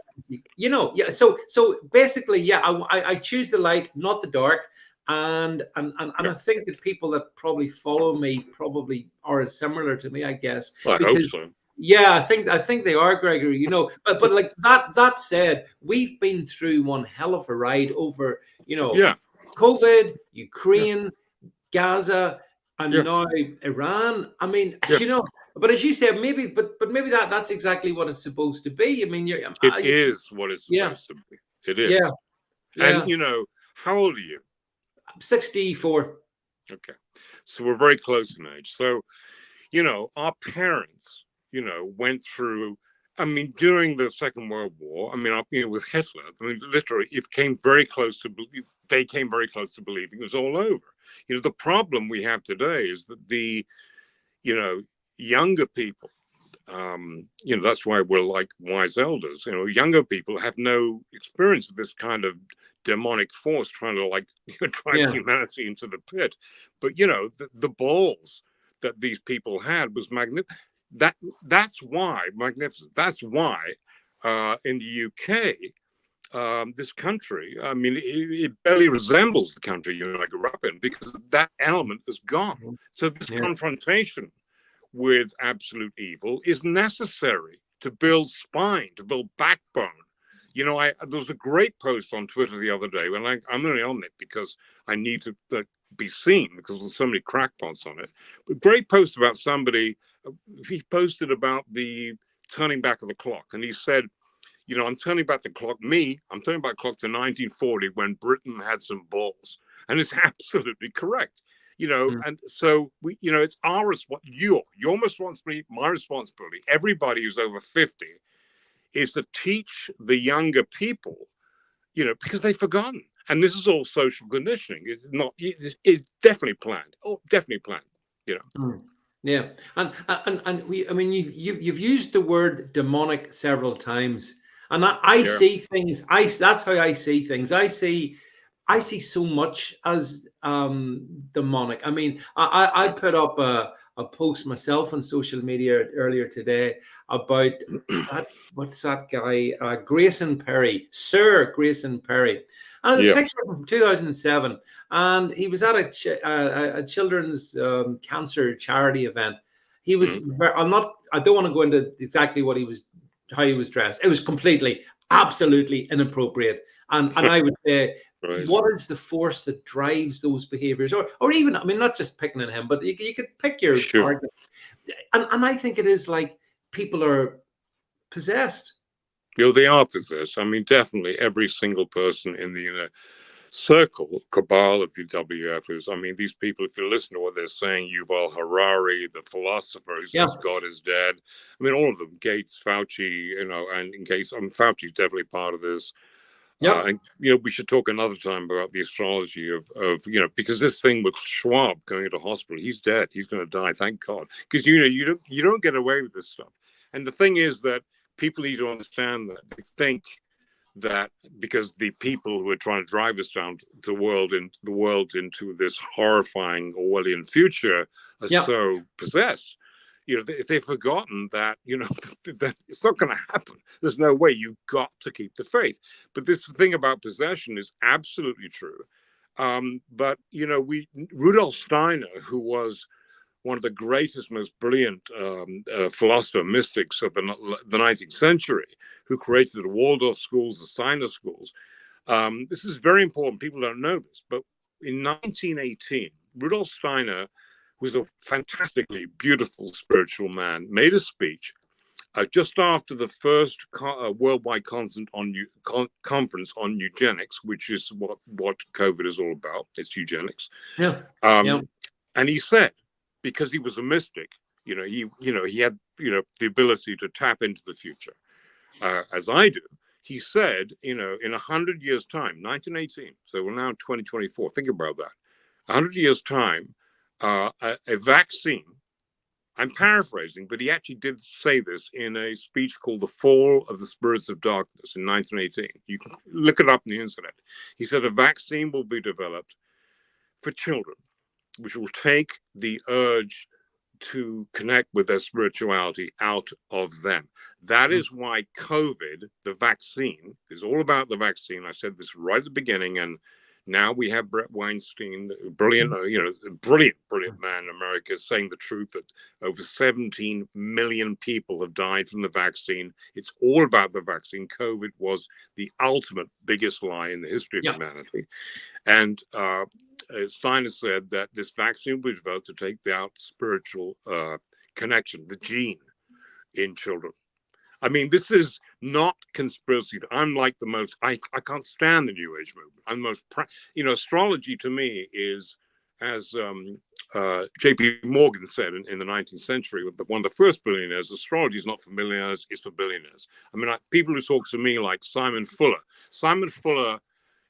So basically, I choose the light, not the dark. And I think that people that probably follow me probably are similar to me, I guess. I hope so. Yeah, I think they are, Gregory. But like that said, we've been through one hell of a ride over, COVID, Ukraine, Gaza, and now Iran. I mean, but as you said, maybe that's exactly what it's supposed to be. I mean, it is what it's supposed to be. It is. Yeah. And how old are you? 64. Okay. So we're very close in age. So, our parents, went through, I mean, during the Second World War, I mean, with Hitler, I mean, literally, they came very close to believing it was all over. The problem we have today is that the, younger people, that's why we're like wise elders. Younger people have no experience of this kind of demonic force trying to drive humanity into the pit. But the balls that these people had was magnificent. That's why magnificent. That's why in the UK this country. I mean, it barely resembles the country you and I grew up in because that element is gone. So this Yeah. confrontation with absolute evil is necessary to build spine, to build backbone. You know, there was a great post on Twitter the other day, when I'm only on it because I need to be seen because there's so many crackpots on it. But great post about somebody, he posted about the turning back of the clock. And he said, you know, I'm turning back the clock, I'm turning back the clock to 1940 when Britain had some balls. And it's absolutely correct. You know, and so we, you know, it's your responsibility, my responsibility, everybody who's over 50 is to teach the younger people, you know, because they've forgotten. And this is all social conditioning. It's not, it's definitely planned. Oh, definitely planned, you know. Yeah, and I mean, you've used the word demonic several times, and I Yeah. see things. That's how I see things. I see so much as demonic. I mean, I put up a post myself on social media earlier today about what's that guy, Grayson Perry, Sir Grayson Perry, and a Yeah. picture from 2007, and he was at a children's cancer charity event. He was. I don't want to go into exactly what he was, how he was dressed. It was completely, absolutely inappropriate, and I would say, Right. what is the force that drives those behaviors, or even, I mean, not just picking on him, but you could pick your Sure. target, and I think it is like people are possessed. You know, they are possessed. I mean, definitely every single person in the circle, cabal of the WFs. I mean, these people, if you listen to what they're saying, Yuval Harari, the philosopher who says God is dead. I mean, all of them, Gates, Fauci, you know, and in case, I mean, Fauci's definitely part of this. And, you know, we should talk another time about the astrology of, you know, because this thing with Schwab going into hospital, he's dead. He's going to die. Thank God. Because, you know, you don't get away with this stuff. And the thing is that people need to understand that they think that because the people who are trying to drive us down the world into this horrifying Orwellian future are so possessed. You know, they've forgotten that, you know, that it's not going to happen. There's no way. You've got to keep the faith. But this thing about possession is absolutely true. But, you know, Rudolf Steiner, who was one of the greatest, most brilliant philosopher mystics of the 19th century, who created the Waldorf schools, the Steiner schools. This is very important. People don't know this, but in 1918, Rudolf Steiner, who was a fantastically beautiful spiritual man, made a speech just after the first worldwide conference on eugenics, which is what COVID is all about. It's eugenics. And he said, because he was a mystic, you know, he had, you know, the ability to tap into the future, as I do. He said, you know, in 100 years' time, 1918, so we're now in 2024. Think about that. 100 years' time, a vaccine. I'm paraphrasing, but he actually did say this in a speech called "The Fall of the Spirits of Darkness" in 1918. You can look it up on the internet. He said a vaccine will be developed for children, which will take the urge to connect with their spirituality out of them. That is why COVID, the vaccine, is all about the vaccine. I said this right at the beginning, and now we have Brett Weinstein, brilliant, brilliant man in America, saying the truth that over 17 million people have died from the vaccine. It's all about the vaccine. COVID was the ultimate biggest lie in the history of humanity. And Steiner said that this vaccine will be developed to take out spiritual connection, the gene in children. I mean, this is not conspiracy. I'm like the most, I can't stand the New Age movement. I'm the most, you know, astrology to me is, as J.P. Morgan said in the 19th century, one of the first billionaires, astrology is not for millionaires, it's for billionaires. I mean, people who talk to me like Simon Fuller,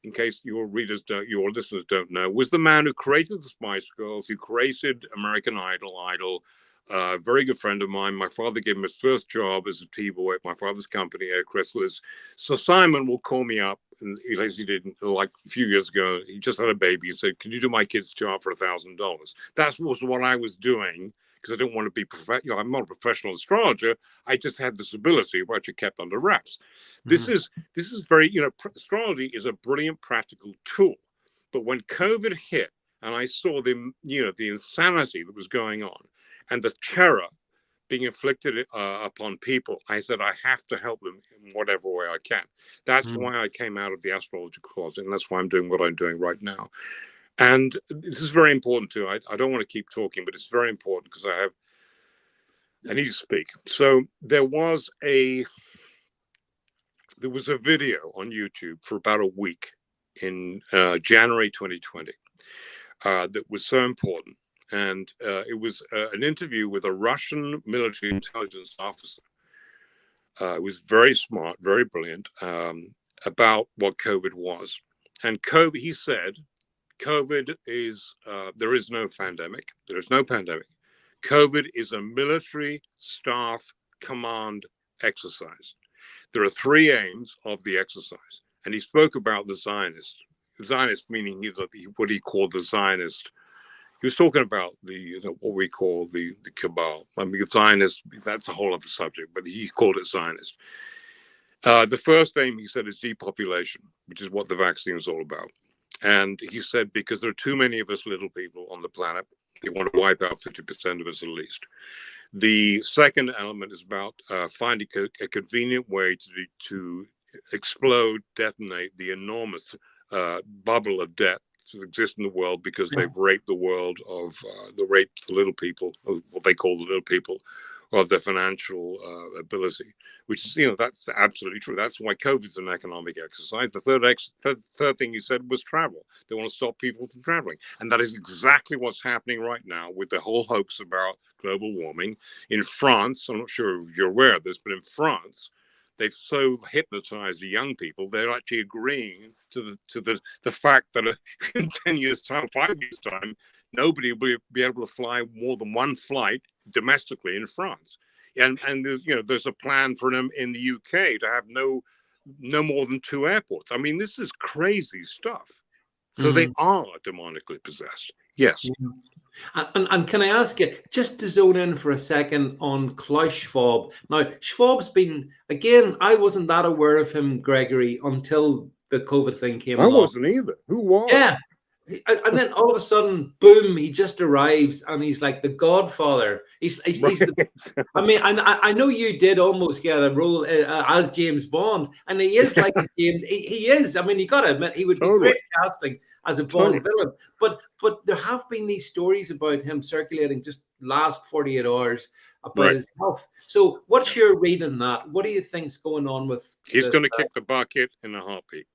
in case your listeners don't know, was the man who created the Spice Girls, who created American Idol, very good friend of mine. My father gave him his first job as a T-boy at my father's company, Air Chrysler's. So Simon will call me up, and as he did like a few years ago, he just had a baby. He said, "Can you do my kid's job for $1,000?" That was what I was doing, because I didn't want to be I'm not a professional astrologer. I just had this ability which I kept under wraps. This is very, astrology is a brilliant practical tool. But when COVID hit and I saw the insanity that was going on and the terror being inflicted upon people, I said, I have to help them in whatever way I can. That's why I came out of the astrology closet, and that's why I'm doing what I'm doing right now. And this is very important too. I don't want to keep talking, but it's very important because I need to speak. So there was a video on YouTube for about a week in January 2020 that was so important. And it was an interview with a Russian military intelligence officer. It was very smart, very brilliant, about what COVID was. And COVID, he said, COVID is, there is no pandemic. There is no pandemic. COVID is a military staff command exercise. There are three aims of the exercise. And he spoke about the Zionist meaning what he called the Zionist. He was talking about what we call the cabal. I mean, Zionist, that's a whole other subject, but he called it Zionist. The first aim, he said, is depopulation, which is what the vaccine is all about. And he said, because there are too many of us little people on the planet, they want to wipe out 50% of us at least. The second element is about finding a convenient way to explode, detonate the enormous bubble of debt that exists in the world because they've raped the world of the little people, what they call the little people, of their financial ability, which is, that's absolutely true. That's why COVID is an economic exercise. The third thing he said was travel. They want to stop people from traveling. And that is exactly what's happening right now with the whole hoax about global warming. In France, I'm not sure if you're aware of this, but in France, they've so hypnotized the young people, they're actually agreeing to the fact that in 10 years' time, 5 years' time, nobody will be able to fly more than one flight domestically in France. And there's a plan for them in the UK to have no more than 2 airports. I mean, this is crazy stuff. So they are demonically possessed. Yes. And can I ask you, just to zone in for a second on Klaus Schwab. Now, Schwab's been, again, I wasn't that aware of him, Gregory, until the COVID thing came along. I wasn't either. Who was? Yeah. And then all of a sudden, boom, he just arrives and he's like the Godfather. He's the, I mean, I know you did almost get a role as James Bond, and he is like James. He is. I mean, you got to admit, he would be great casting as a Bond villain. But there have been these stories about him circulating just last 48 hours about his health. So what's your read on that? What do you think's going on with? He's going to kick the bucket in a heartbeat.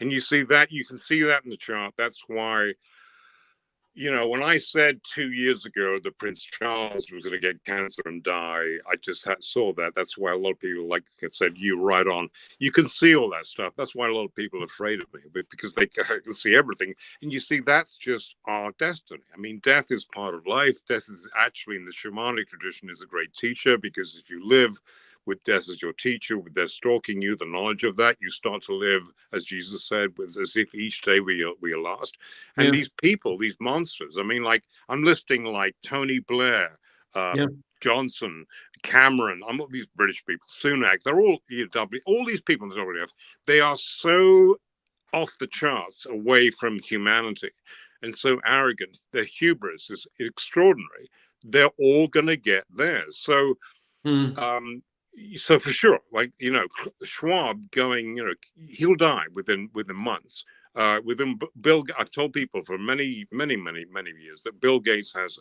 And you can see that in the chart. That's why, when I said 2 years ago that Prince Charles was going to get cancer and die, I just saw that. That's why a lot of people, like I said, you right on. You can see all that stuff. That's why a lot of people are afraid of me, because they can see everything. And you see, that's just our destiny. I mean, death is part of life. Death is actually, in the shamanic tradition, is a great teacher, because if you live with death as your teacher, with death stalking you, the knowledge of that, you start to live, as Jesus said, as if each day we are last. And these people, these monsters, I mean, like, I'm listing like Tony Blair, Johnson, Cameron, I'm all these British people, Sunak, they're all EW, all these people in the WWF, they are so off the charts away from humanity and so arrogant. Their hubris is extraordinary. They're all going to get theirs. So, so for sure, like, Schwab going, he'll die within months. Within Bill, I've told people for many years that Bill Gates has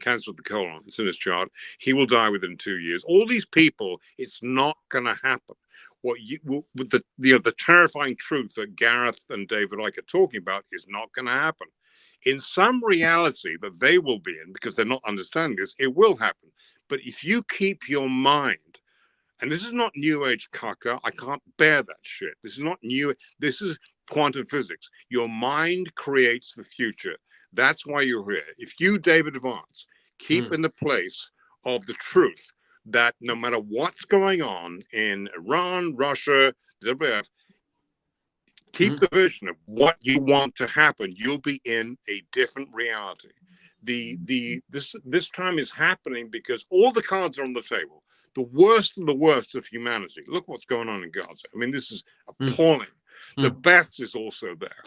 cancer of the colon. It's in his chart. He will die within 2 years. All these people, it's not going to happen. With the terrifying truth that Gareth and David Icke are talking about is not going to happen. In some reality that they will be in, because they're not understanding this, it will happen. But if you keep your mind, and this is not New Age caca, I can't bear that shit. This is not new. This is quantum physics. Your mind creates the future. That's why you're here. If you, David Vance, keep in the place of the truth, that no matter what's going on in Iran, Russia, the WWF, keep the vision of what you want to happen, you'll be in a different reality. This time is happening because all the cards are on the table. The worst of the worst of humanity. Look what's going on in Gaza. I mean, this is appalling. The best is also there.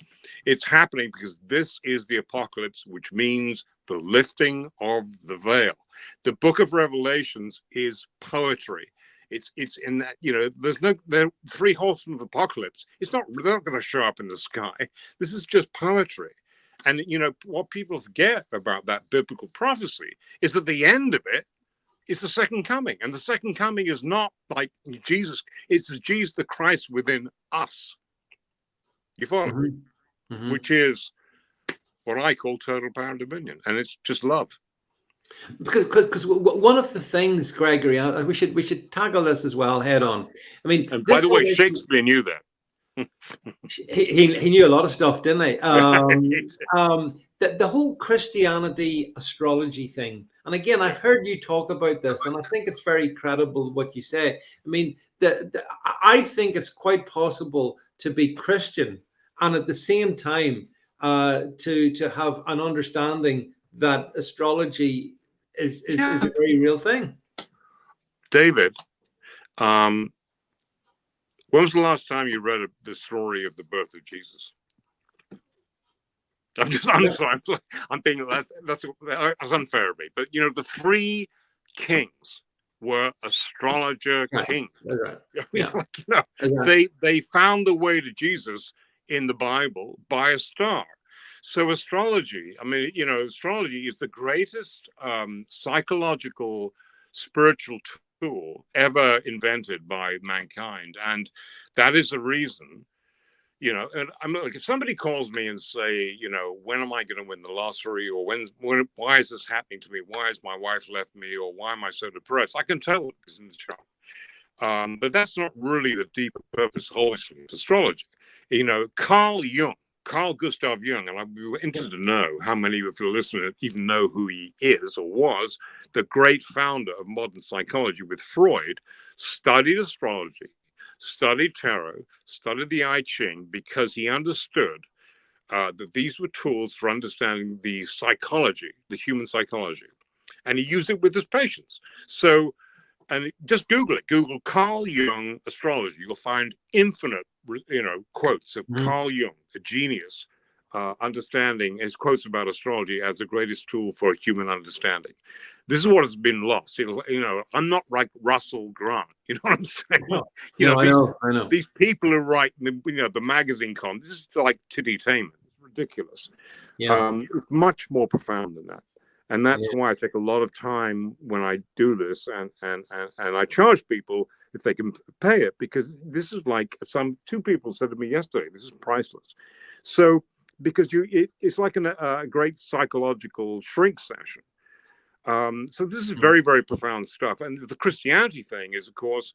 It's happening because this is the apocalypse, which means the lifting of the veil. The book of Revelations is poetry. It's in that, there's the three horsemen of apocalypse. They're not going to show up in the sky. This is just poetry. And, what people forget about that biblical prophecy is that the end of it is the second coming. And the second coming is not like Jesus. It's Jesus, the Christ within us. You follow? Which is what I call total power and dominion. And it's just love. Because one of the things, Gregory, we should tackle this as well head on. I mean, and by the way, Shakespeare knew that. he knew a lot of stuff, didn't he? The whole Christianity astrology thing. And again, I've heard you talk about this, and I think it's very credible what you say. I mean, I think it's quite possible to be Christian and at the same time to have an understanding that astrology is a very real thing. David, when was the last time you read the story of the birth of Jesus? I'm sorry. I'm being that's unfair of me. But the three kings were astrologer kings. They found the way to Jesus in the Bible by a star. So astrology, astrology is the greatest psychological, spiritual tool ever invented by mankind. And that is a reason, and I'm like, if somebody calls me and say, when am I going to win the lottery, or why is this happening to me? Why has my wife left me? Or why am I so depressed? I can tell what is in the chart. But that's not really the deeper purpose of astrology. Carl Gustav Jung, and I'd be interested to know how many of your listeners even know who he is or was, the great founder of modern psychology with Freud, studied astrology, studied tarot, studied the I Ching, because he understood that these were tools for understanding the psychology, the human psychology. And he used it with his patients. So, and just Google it. Google Carl Jung astrology. You'll find infinite, quotes of Carl Jung, a genius, understanding his quotes about astrology as the greatest tool for human understanding. This is what has been lost. I'm not like Russell Grant. You know what I'm saying? I know. These people who write, the magazine column. This is like titty-tainment. It's ridiculous. Yeah. It's much more profound than that. And that's why I take a lot of time when I do this, and I charge people if they can pay it, because this is like two people said to me yesterday, this is priceless. So because it's like a great psychological shrink session. So this is very, very profound stuff. And the Christianity thing is, of course,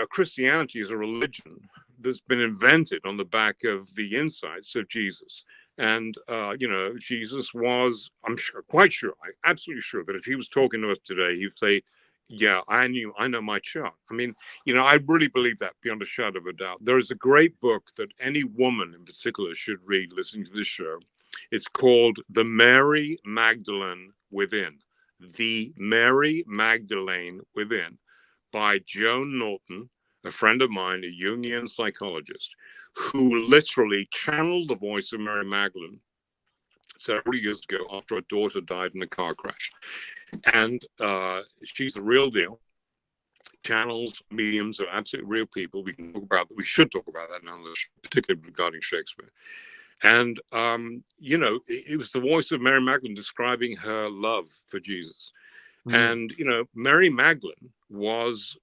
Christianity is a religion that's been invented on the back of the insights of Jesus. And, Jesus was, I'm absolutely sure that if he was talking to us today, he'd say, yeah, I know my chart. I mean, I really believe that beyond a shadow of a doubt. There is a great book that any woman in particular should read listening to this show. It's called The Mary Magdalene Within. The Mary Magdalene Within, by Joan Norton, a friend of mine, a Jungian psychologist, who literally channeled the voice of Mary Magdalene several years ago after her daughter died in a car crash. And she's the real deal. Channels, mediums are absolutely real people. We should talk about that now, particularly regarding Shakespeare. And, it was the voice of Mary Magdalene describing her love for Jesus. And, Mary Magdalene was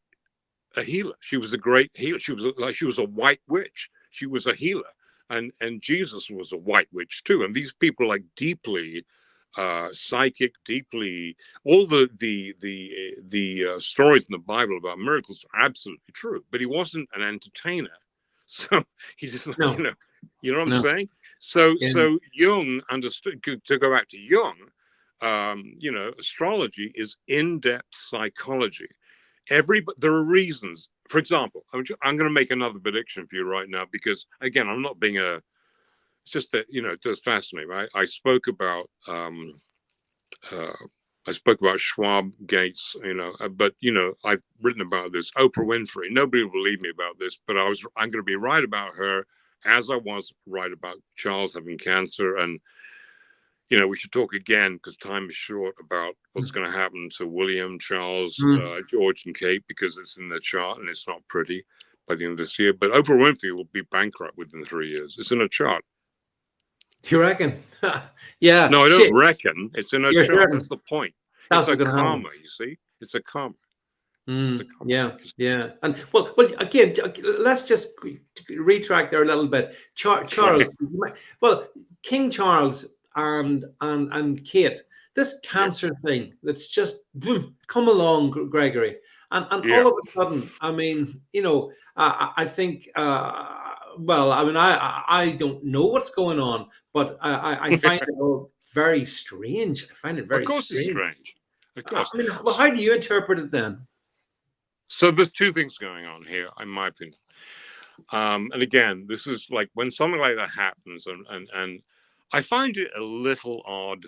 a healer. She was a great healer. She was a white witch. She was a healer. And Jesus was a white witch too. And these people are deeply psychic, deeply, all the stories in the Bible about miracles are absolutely true. But he wasn't an entertainer. So he just, you know what I'm saying? So Jung understood, to go back to Jung, astrology is in-depth psychology. There are reasons. For example, I'm going to make another prediction for you right now, because again, I'm not being it's just that, it does fascinate me. I spoke about I spoke about Schwab, Gates, but I've written about this. Oprah Winfrey. Nobody will believe me about this, but I'm going to be right about her, as I was right about Charles having cancer. And we should talk again, because time is short, about what's going to happen to William, Charles, George, and Kate, because it's in the chart and it's not pretty by the end of this year. But Oprah Winfrey will be bankrupt within 3 years. It's in a chart. You reckon? Yeah. No, I don't reckon. It's in a chart. Certain. That's the point. That's it's a karma, happen. you see. It's a karma. Yeah. And well, again, let's just retract there a little bit. Charles, well, King Charles and Kate, this cancer thing that's just boom, come along, Gregory, and all of a sudden, I mean, I think. Well, I mean, I don't know what's going on, but I find it all very strange. I find it very strange. Of course, it's strange. Of course. I mean, well, how do you interpret it then? So there's two things going on here, in my opinion. And again, this is like when something like that happens, and I find it a little odd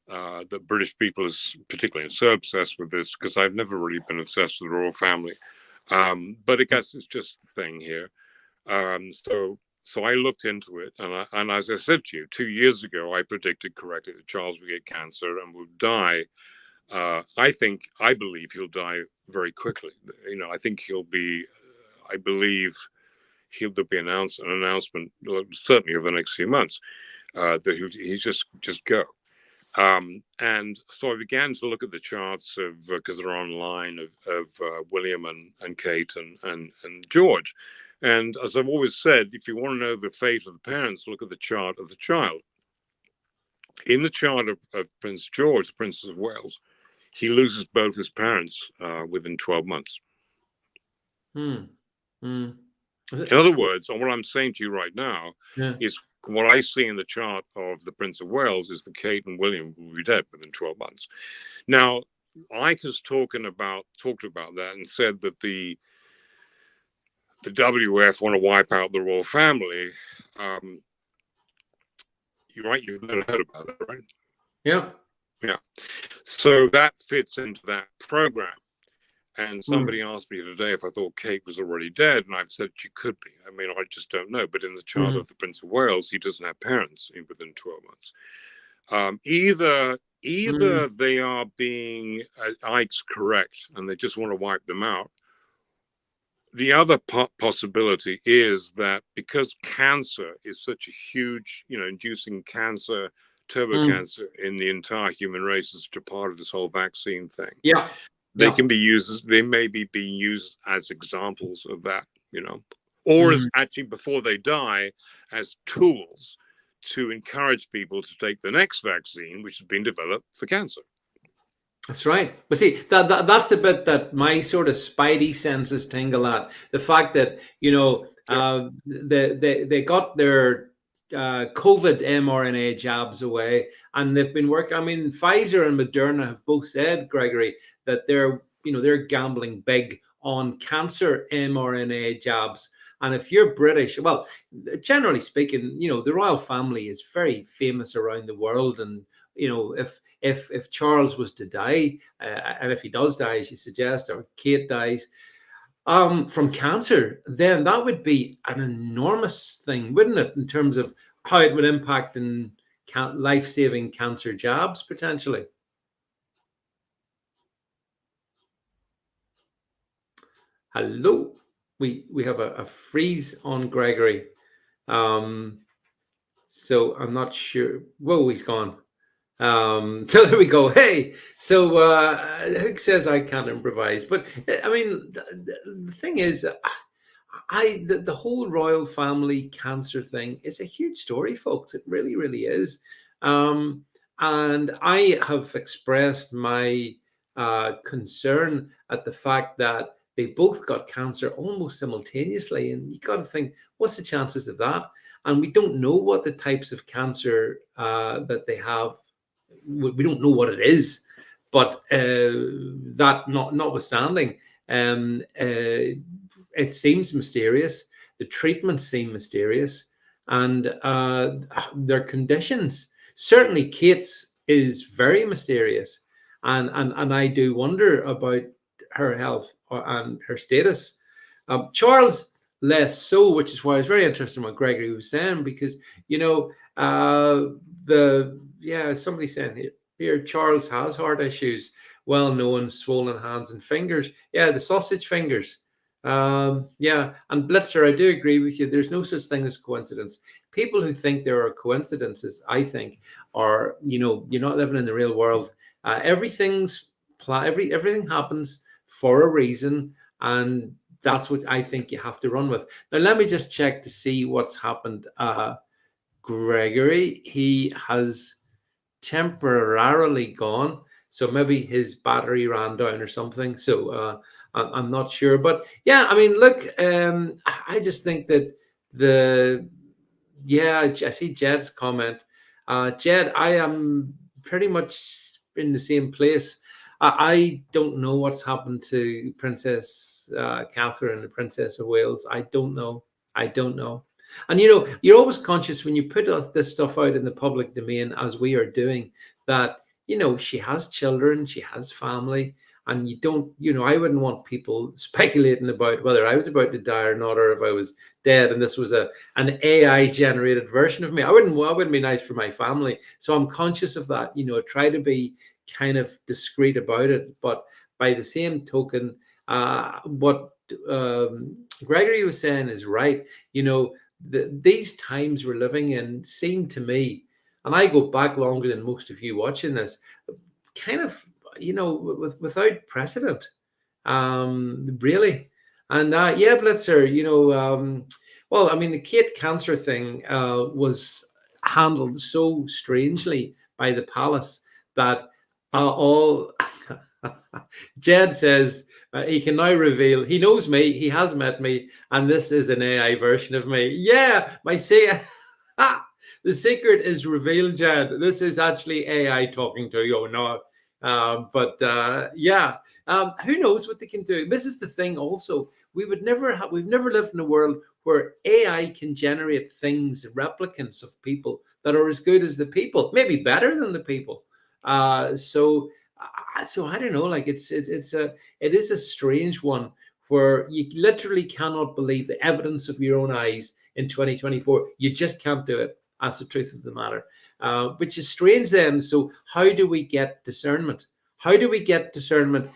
that British people is particularly so obsessed with this, because I've never really been obsessed with the royal family. But I guess it's just the thing here. So I looked into it, and as I said to you, 2 years ago, I predicted correctly that Charles would get cancer and would die. I believe he'll die very quickly. I think he'll be. I believe there'll be an announcement, certainly over the next few months, that he's just go. And so I began to look at the charts of, because they're online, of William and Kate and George. And as I've always said, if you want to know the fate of the parents, look at the chart of the child. In the chart of Prince George, the Princess of Wales, he loses both his parents within 12 months. In other words, what I'm saying to you right now is what I see in the chart of the Prince of Wales is that Kate and William will be dead within 12 months. Now, Ike has talked about that and said that the WF want to wipe out the royal family. You're right, you've never heard about it, right? Yeah. So that fits into that program. And somebody asked me today if I thought Kate was already dead, and I've said she could be. I mean, I just don't know. But in the chart of the Prince of Wales, he doesn't have parents within 12 months. Either they are being, Ike's correct, and they just want to wipe them out. The other possibility is that because cancer is such a huge, inducing cancer, turbo cancer in the entire human race is a part of this whole vaccine thing. Yeah. They can be used, they may be being used as examples of that, or as actually before they die, as tools to encourage people to take the next vaccine, which has been developed for cancer. That's right. But see, that's a bit that my sort of spidey senses tingle at. The fact that, they got their COVID mRNA jabs away, and they've been working. I mean, Pfizer and Moderna have both said, Gregory, that they're gambling big on cancer mRNA jabs. And if you're British, well, generally speaking, the royal family is very famous around the world. And if Charles was to die, and if he does die, as you suggest, or Kate dies from cancer, then that would be an enormous thing, wouldn't it, in terms of how it would impact in life-saving cancer jabs potentially. Hello, we have a freeze on Gregory, so I'm not sure. Whoa, he's gone. So there we go. Hey, so Hook says I can't improvise, but I mean, the thing is, the whole royal family cancer thing is a huge story, folks. It really, really is. And I have expressed my concern at the fact that they both got cancer almost simultaneously, and you got to think, what's the chances of that? And we don't know what the types of cancer that they have. We don't know what it is, but that notwithstanding, it seems mysterious. The treatments seem mysterious, and their conditions. Certainly, Kate's is very mysterious, and I do wonder about her health and her status. Charles less so, which is why I was very interested in what Gregory was saying, because you know somebody saying here Charles has heart issues, well known swollen hands and fingers. Yeah, the sausage fingers. Yeah, and Blitzer, I do agree with you. There's no such thing as coincidence. People who think there are coincidences, I think, are you're not living in the real world. Everything happens for a reason, and that's what I think you have to run with. Now, let me just check to see what's happened. Gregory, he has temporarily gone, so maybe his battery ran down or something. So I'm not sure, but yeah, I mean, look, I just think that I see Jed's comment. Jed, I am pretty much in the same place. I don't know what's happened to Princess Catherine, the Princess of Wales. I don't know. I don't know. And you're always conscious when you put this stuff out in the public domain, as we are doing, that she has children, she has family, and you don't, I wouldn't want people speculating about whether I was about to die or not, or if I was dead and this was an AI generated version of me. I wouldn't be nice for my family. So I'm conscious of that. Try to be kind of discreet about it, but by the same token, what Gregory was saying is right. These times we're living in seem to me, and I go back longer than most of you watching this, kind of, without precedent, really. And yeah, Blitzer, well, I mean, the Kate Cancer thing was handled so strangely by the palace that all Jed says he can now reveal he knows me, he has met me, and this is an AI version of me. Yeah, the secret is revealed, Jed. This is actually AI talking to you. No, yeah, who knows what they can do? This is the thing. Also, we've never lived in a world where AI can generate things, replicants of people that are as good as the people, maybe better than the people. So I don't know. Like it is a strange one where you literally cannot believe the evidence of your own eyes in 2024. You just can't do it. That's the truth of the matter, which is strange then. So how do we get discernment? How do we get discernment?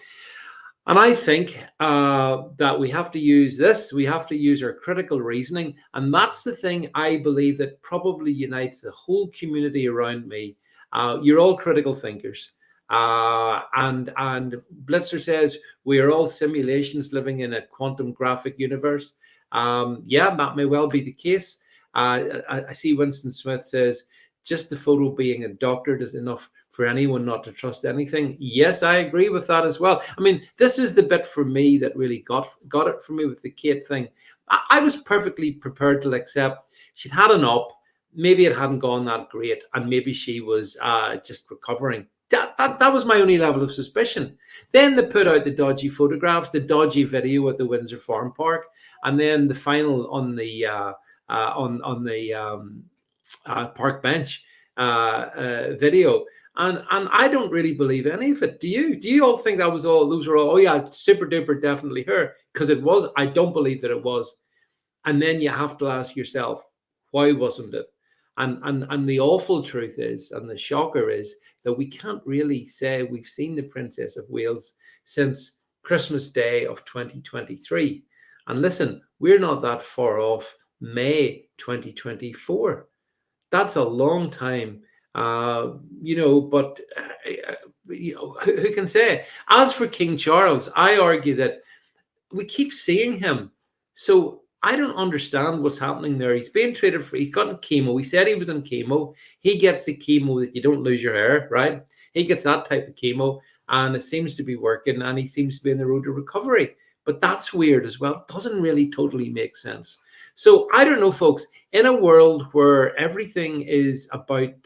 And I think that we have to use this. We have to use our critical reasoning. And that's the thing I believe that probably unites the whole community around me. You're all critical thinkers. And Blitzer says we are all simulations living in a quantum graphic universe. Yeah, that may well be the case. I see Winston Smith says just the photo being a doctored is enough for anyone not to trust anything. Yes, I agree with that as well. I mean, this is the bit for me that really got it for me with the Kate thing. I was perfectly prepared to accept she'd had an op. Maybe it hadn't gone that great, and maybe she was just recovering. That was my only level of suspicion. Then they put out the dodgy photographs, the dodgy video at the Windsor Farm Park, and then the final on the park bench video. And I don't really believe any of it. Do you? Do you all think that was all? Those were all? Oh yeah, super duper, definitely her, because it was. I don't believe that it was. And then you have to ask yourself, why wasn't it? And the awful truth is, and the shocker is, that we can't really say we've seen the Princess of Wales since Christmas Day of 2023. And listen, we're not that far off May 2024. That's a long time, but who can say? As for King Charles, I argue that we keep seeing him. So I don't understand what's happening there. He's being treated for, he's gotten chemo. He said he was on chemo. He gets the chemo that you don't lose your hair, right? He gets that type of chemo, and it seems to be working, and he seems to be on the road to recovery. But that's weird as well. It doesn't really totally make sense. So I don't know, folks, in a world where everything is about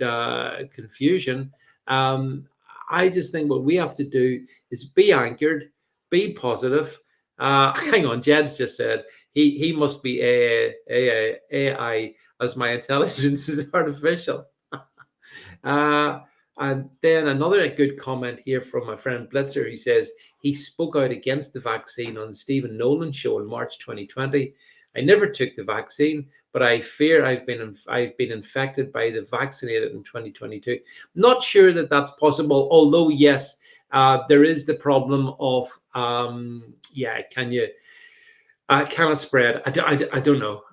confusion, I just think what we have to do is be anchored, be positive. Hang on, Jed's just said he must be AI as my intelligence is artificial. And then another good comment here from my friend Blitzer. He says he spoke out against the vaccine on the Stephen Nolan show in March 2020. I never took the vaccine, but I fear I've been infected by the vaccinated in 2022. Not sure that that's possible. Although yes, there is the problem of can you? Cannot spread. I don't know.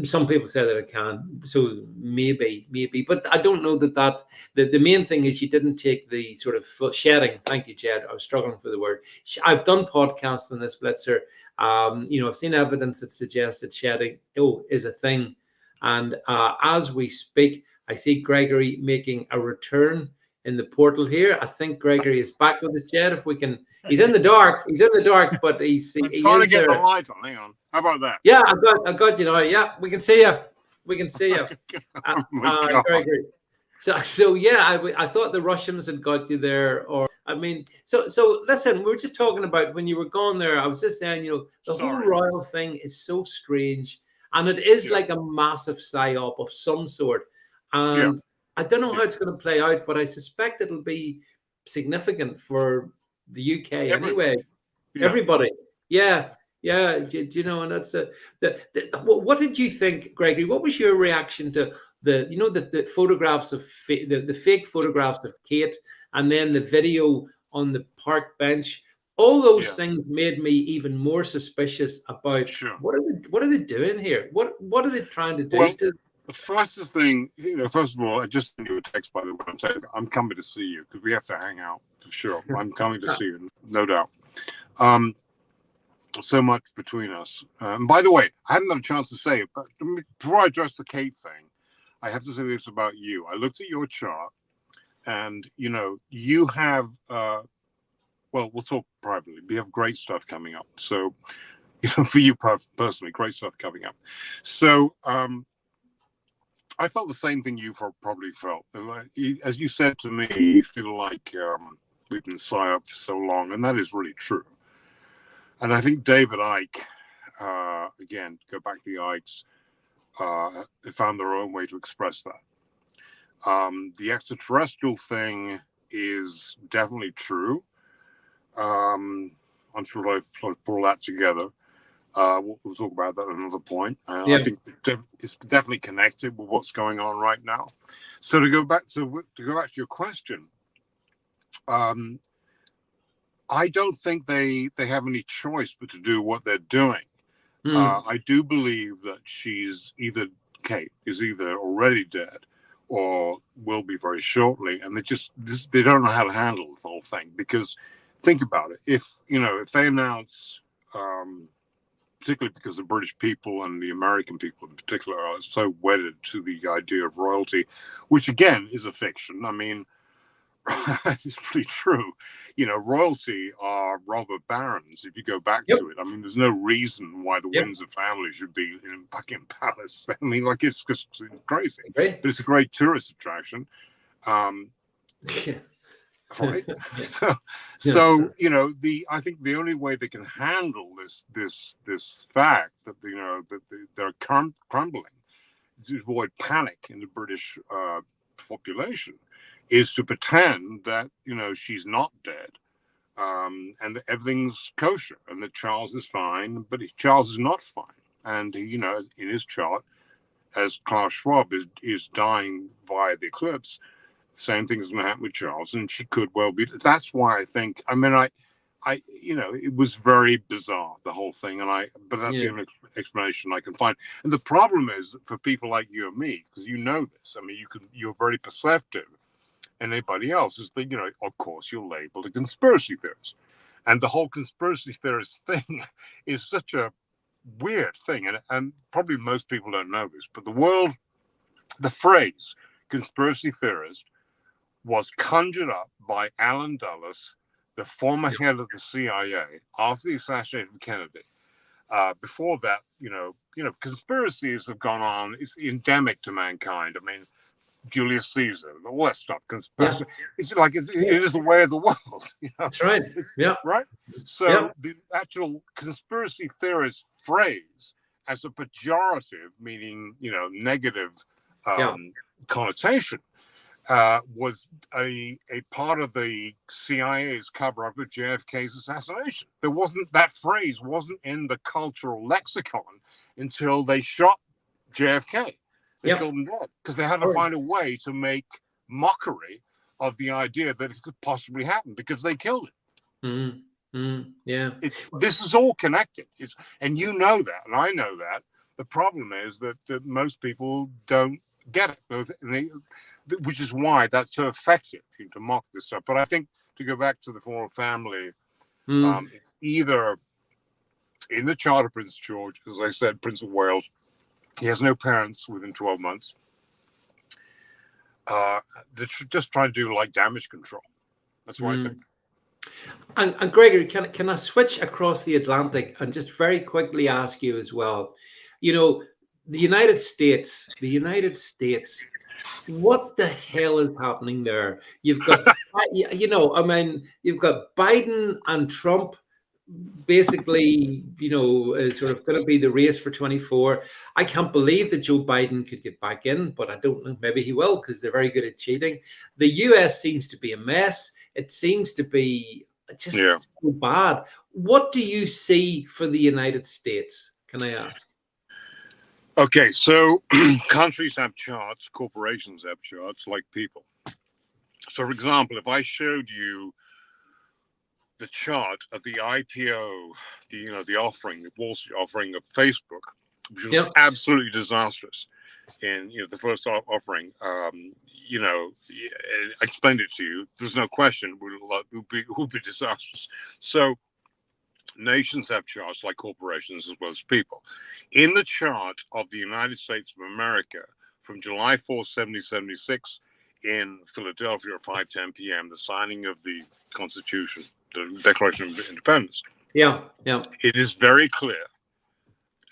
Some people say that it can. So maybe. But I don't know that the main thing is you didn't take the sort of shedding. Thank you, Jed. I was struggling for the word. I've done podcasts on this, Blitzer. I've seen evidence that suggests that shedding is a thing. And as we speak, I see Gregory making a return in the portal here. I think Gregory is back with us, Jed. If we can, he's in the dark. He's in the dark, but he trying to get there. the light on. Hang on. How about that? Yeah, I got you now. Yeah, we can see you. We can see you. Oh my God. Gregory. So yeah, I thought the Russians had got you there, or I mean, so listen, we were just talking about when you were gone there. I was just saying, the whole royal thing is so strange, and it is like a massive psyop of some sort. And I don't know how it's going to play out, but I suspect it'll be significant for the UK anyway. Everybody, yeah. And that's what did you think, Gregory? What was your reaction to the photographs of the fake photographs of Kate, and then the video on the park bench? All those things made me even more suspicious about what are they doing here? What are they trying to do? Well, the first thing, first of all, I just sent you a text, by the way. I'm saying I'm coming to see you because we have to hang out for sure. I'm coming to see you, no doubt. So much between us. By the way, I haven't got a chance to say it, but before I address the Kate thing, I have to say this about you. I looked at your chart, and you have. Well, we'll talk privately. We have great stuff coming up. So, for you personally, great stuff coming up. So, I felt the same thing you probably felt. As you said to me, you feel like we've been psyoped for so long, and that is really true. And I think David Icke, again, go back to the Ikes, they found their own way to express that. The extraterrestrial thing is definitely true. I'm sure I've put all that together. We'll talk about that at another point. I think it's definitely connected with what's going on right now. So to go back to your question, I don't think they have any choice but to do what they're doing. I do believe that Kate is either already dead or will be very shortly, and they don't know how to handle the whole thing. Because think about it, if they announce, particularly because the British people and the American people in particular are so wedded to the idea of royalty, which again is a fiction. I mean, it's pretty true. Royalty are robber barons. If you go back to it, I mean, there's no reason why the Windsor family should be in Buckingham Palace. I mean, like, it's just crazy. But it's a great tourist attraction. Right? So I think the only way they can handle this fact that that they're crumbling to avoid panic in the British population is to pretend that she's not dead, and that everything's kosher, and that Charles is fine, but Charles is not fine. And in his chart, as Klaus Schwab is dying via the eclipse, the same thing is going to happen with Charles, and she could well be. That's why I think. I mean, it was very bizarre, the whole thing, but that's the only explanation I can find. And the problem is for people like you and me, because this. I mean, you're very perceptive. And anybody else is that, of course, you're labeled a conspiracy theorist. And the whole conspiracy theorist thing is such a weird thing. And probably most people don't know this, but the phrase conspiracy theorist was conjured up by Alan Dulles, the former head of the CIA, after the assassination of Kennedy. Before that, conspiracies have gone on. It's endemic to mankind. I mean, Julius Caesar, all that stuff, conspiracy. It's like it is the way of the world. That's right. Right. So the actual conspiracy theorist phrase, as a pejorative, meaning negative connotation, was a part of the CIA's cover-up of JFK's assassination. That phrase wasn't in the cultural lexicon until they shot JFK. They killed him dead because they had to find a way to make mockery of the idea that it could possibly happen because they killed him. This is all connected. And you know that, and I know that. The problem is that most people don't get it, which is why that's so effective to mock this stuff. But I think to go back to the royal family, it's either in the Charter, Prince George, as I said, Prince of Wales, he has no parents within 12 months. They're just trying to do like damage control. That's what I think. And Gregory, can I switch across the Atlantic and just very quickly ask you as well? You know, the United States, what the hell is happening there? You've got, you've got Biden and Trump basically, sort of going to be the race for 24. I can't believe that Joe Biden could get back in, but I don't know. Maybe he will because they're very good at cheating. The US seems to be a mess. It seems to be just so bad. What do you see for the United States? Can I ask? Okay, so countries have charts, corporations have charts, like people. So, for example, if I showed you the chart of the IPO, the offering, the Wall Street offering of Facebook, which was absolutely disastrous. In the first offering, I explained it to you. There's no question it would be disastrous. So nations have charts like corporations as well as people. In the chart of the United States of America from July 4th, 1776 in Philadelphia at 5:10 p.m., the signing of the Constitution, the Declaration of Independence. It is very clear.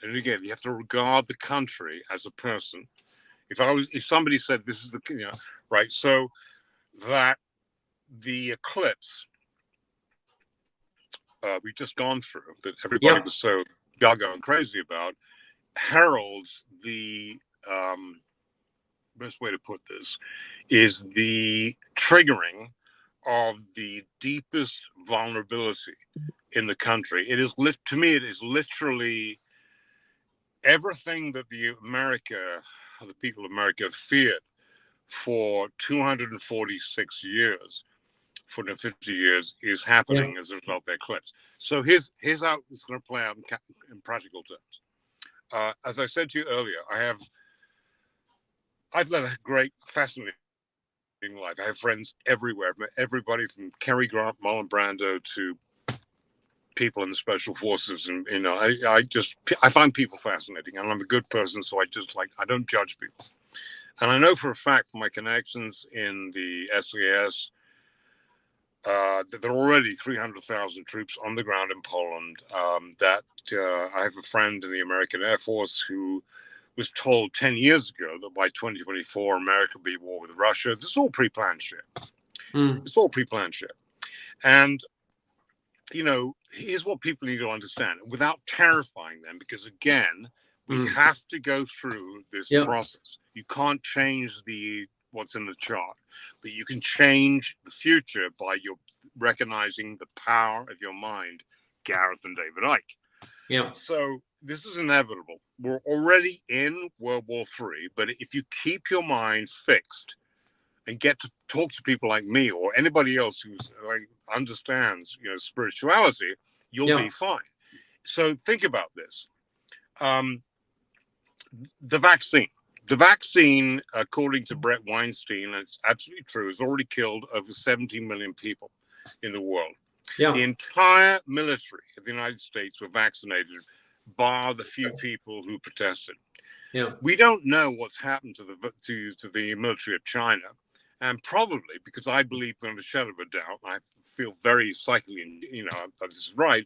And again, you have to regard the country as a person. If somebody said this is the, right, so that the eclipse we've just gone through, that everybody was so gaga and crazy about, heralds the best way to put this is the triggering of the deepest vulnerability in the country. It is to me, it is literally everything that the people of America feared for 246 years, for the 50 years, is happening as a result of the eclipse. So here's how it's going to play out in practical terms. As I said to you earlier, I've led a great, fascinating life. I have friends everywhere. I've met everybody from Cary Grant, Marlon Brando to people in the special forces, and I find people fascinating, and I'm a good person, so I don't judge people. And I know for a fact from my connections in the SAS that there are already 300,000 troops on the ground in Poland. I have a friend in the American Air Force who was told 10 years ago that by 2024 America would be at war with Russia. This is all pre-planned shit. It's all pre-planned shit. And here's what people need to understand without terrifying them, because again, we have to go through this process. You can't change what's in the chart, but you can change the future by recognizing the power of your mind, Gareth and David Icke. So this is inevitable. We're already in World War III, but if you keep your mind fixed and get to talk to people like me or anybody else who understands, spirituality, you'll be fine. So think about this. The vaccine, according to Brett Weinstein, and it's absolutely true, has already killed over 17 million people in the world. The entire military of the United States were vaccinated, bar the few people who protested. We don't know what's happened to the military of China. And probably, because I believe beyond a shadow of a doubt, I feel very psychically, that this is right,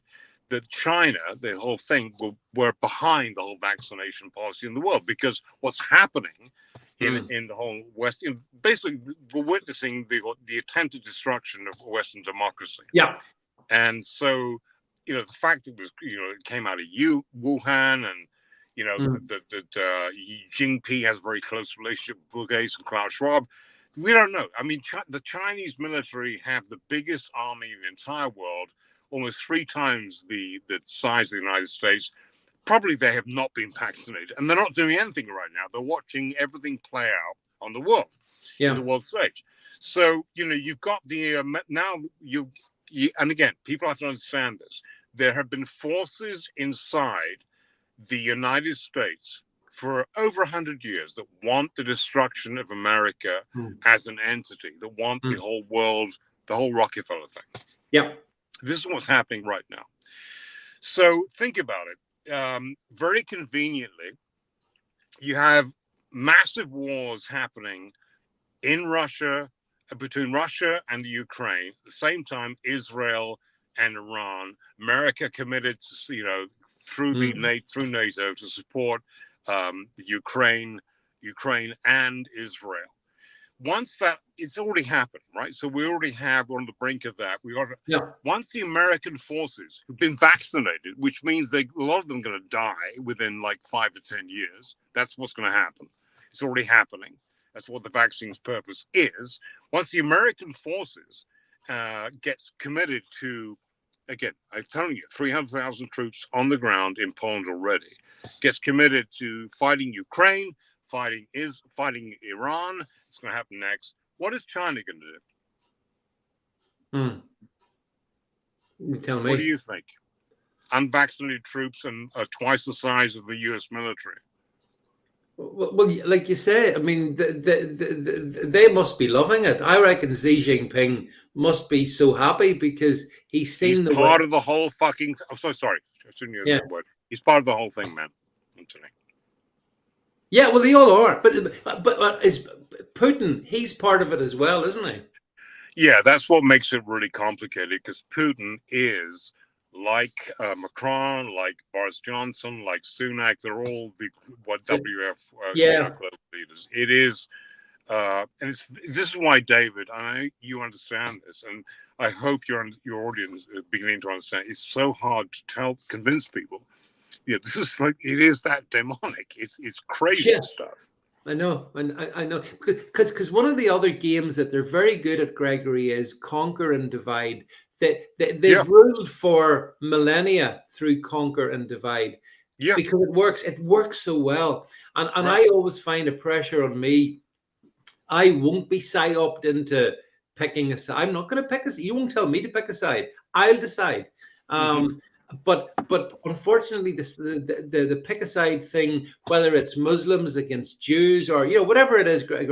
that China, the whole thing, were behind the whole vaccination policy in the world. Because what's happening in the whole West, basically, we're witnessing the attempted destruction of Western democracy. And so, the fact that it came out of Wuhan, and that Xi Jinping has a very close relationship with Bill Gates and Klaus Schwab. We don't know. I mean, the Chinese military have the biggest army in the entire world, almost 3 times the size of the United States. Probably they have not been vaccinated, and they're not doing anything right now. They're watching everything play out on the world, in the world stage. So, you've got the now you and again, people have to understand this. There have been forces inside the United States for over 100 years that want the destruction of America as an entity, that want the whole world, the whole Rockefeller thing. Yeah. This is what's happening right now. So think about it. Very conveniently, you have massive wars happening in Russia, between Russia and the Ukraine. At the same time, Israel and Iran. America committed to, through NATO to support the Ukraine and Israel. Once that, it's already happened, right? So we already have on the brink of that. Once the American forces who've been vaccinated, which means a lot of them are going to die within like 5 to 10 years. That's what's going to happen. It's already happening. That's what the vaccine's purpose is. Once the American forces gets committed to, again, I'm telling you, 300,000 troops on the ground in Poland already, gets committed to fighting Ukraine, fighting Iran. It's going to happen next. What is China going to do? You tell me. What do you think? Unvaccinated troops and twice the size of the U.S. military. Well, like you say, I mean, they must be loving it. I reckon Xi Jinping must be so happy because he's seen He's part of the whole fucking. I'm so sorry. I shouldn't use that word. He's part of the whole thing, man. Anthony. Yeah, well, they all are. But is Putin? He's part of it as well, isn't he? Yeah, that's what makes it really complicated because Putin is like Macron, like Boris Johnson, like Sunak. They're all WF leaders. It is, and this is why, David, you understand this, and I hope your audience is beginning to understand. It's so hard to convince people. Yeah, this is like, it is that demonic. It's crazy stuff. I know, and I know, because one of the other games that they're very good at, Gregory, is conquer and divide. They've ruled for millennia through conquer and divide. Yeah, because it works so well, and I always find a pressure on me. I won't be psyoped into picking a side. I'm not going to pick a side. You won't tell me to pick a side. I'll decide. But unfortunately, the pick a side thing, whether it's Muslims against Jews or whatever it is, Greg,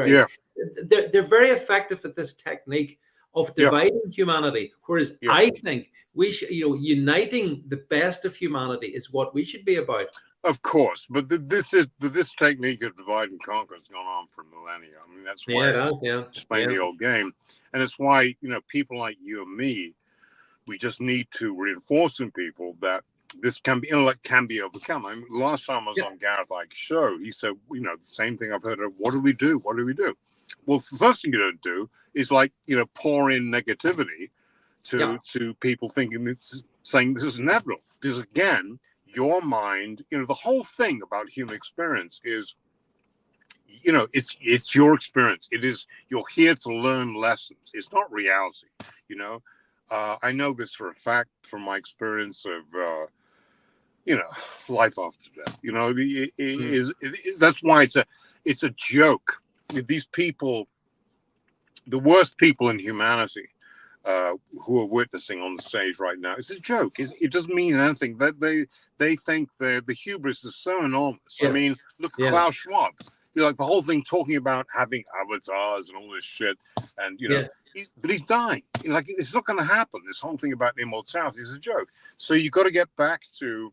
they're very effective at this technique of dividing humanity. Whereas I think we should, uniting the best of humanity is what we should be about. Of course, but this technique of divide and conquer has gone on for millennia. I mean, that's why it's playing the old game, and it's why people like you and me. We just need to reinforce in people that this can be overcome. I mean, last time I was on Gareth Ike's show, he said, the same thing I've heard of. What do we do? What do we do? Well, the first thing you don't do is pour in negativity to people saying this is inevitable. Because again, your mind, the whole thing about human experience is, it's your experience. It is, you're here to learn lessons. It's not reality, I know this for a fact from my experience of, life after death. That's why it's a joke. These people, the worst people in humanity, who are witnessing on the stage right now, it's a joke. It doesn't mean anything. That they think the hubris is so enormous. I mean, look at Klaus Schwab. The whole thing talking about having avatars and all this shit, and but he's dying. It's not going to happen. This whole thing about immortality is a joke. So you've got to get back to,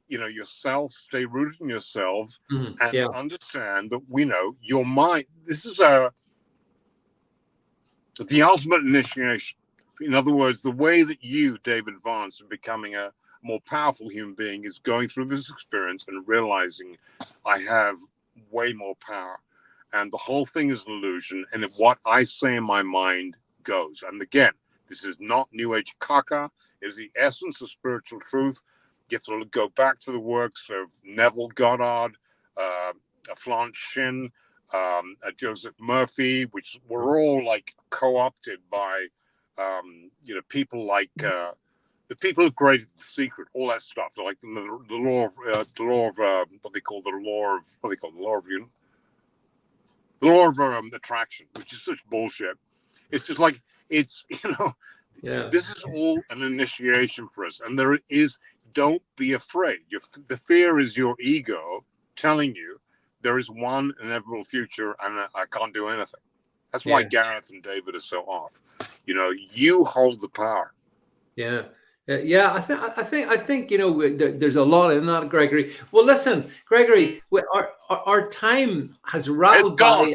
yourself, stay rooted in yourself, and understand that your mind. This is the ultimate initiation. In other words, the way that you, David Vance, are becoming a more powerful human being is going through this experience and realizing I have way more power. And the whole thing is an illusion. And if what I say in my mind goes. And again, this is not New Age caca. It is the essence of spiritual truth. You have to go back to the works of Neville Goddard, Florence Shin, Joseph Murphy, which were all like co-opted by, people like the people who created The Secret, all that stuff, like the law of what they call the law of attraction, which is such bullshit. It's just like Yeah. this is all an initiation for us, and there is. Don't be afraid. The fear is your ego telling you there is one inevitable future, and I can't do anything. That's why Gareth and David are so off. You hold the power. Yeah. Yeah, I think there's a lot in that, Gregory. Well, listen, Gregory, our time has rattled by.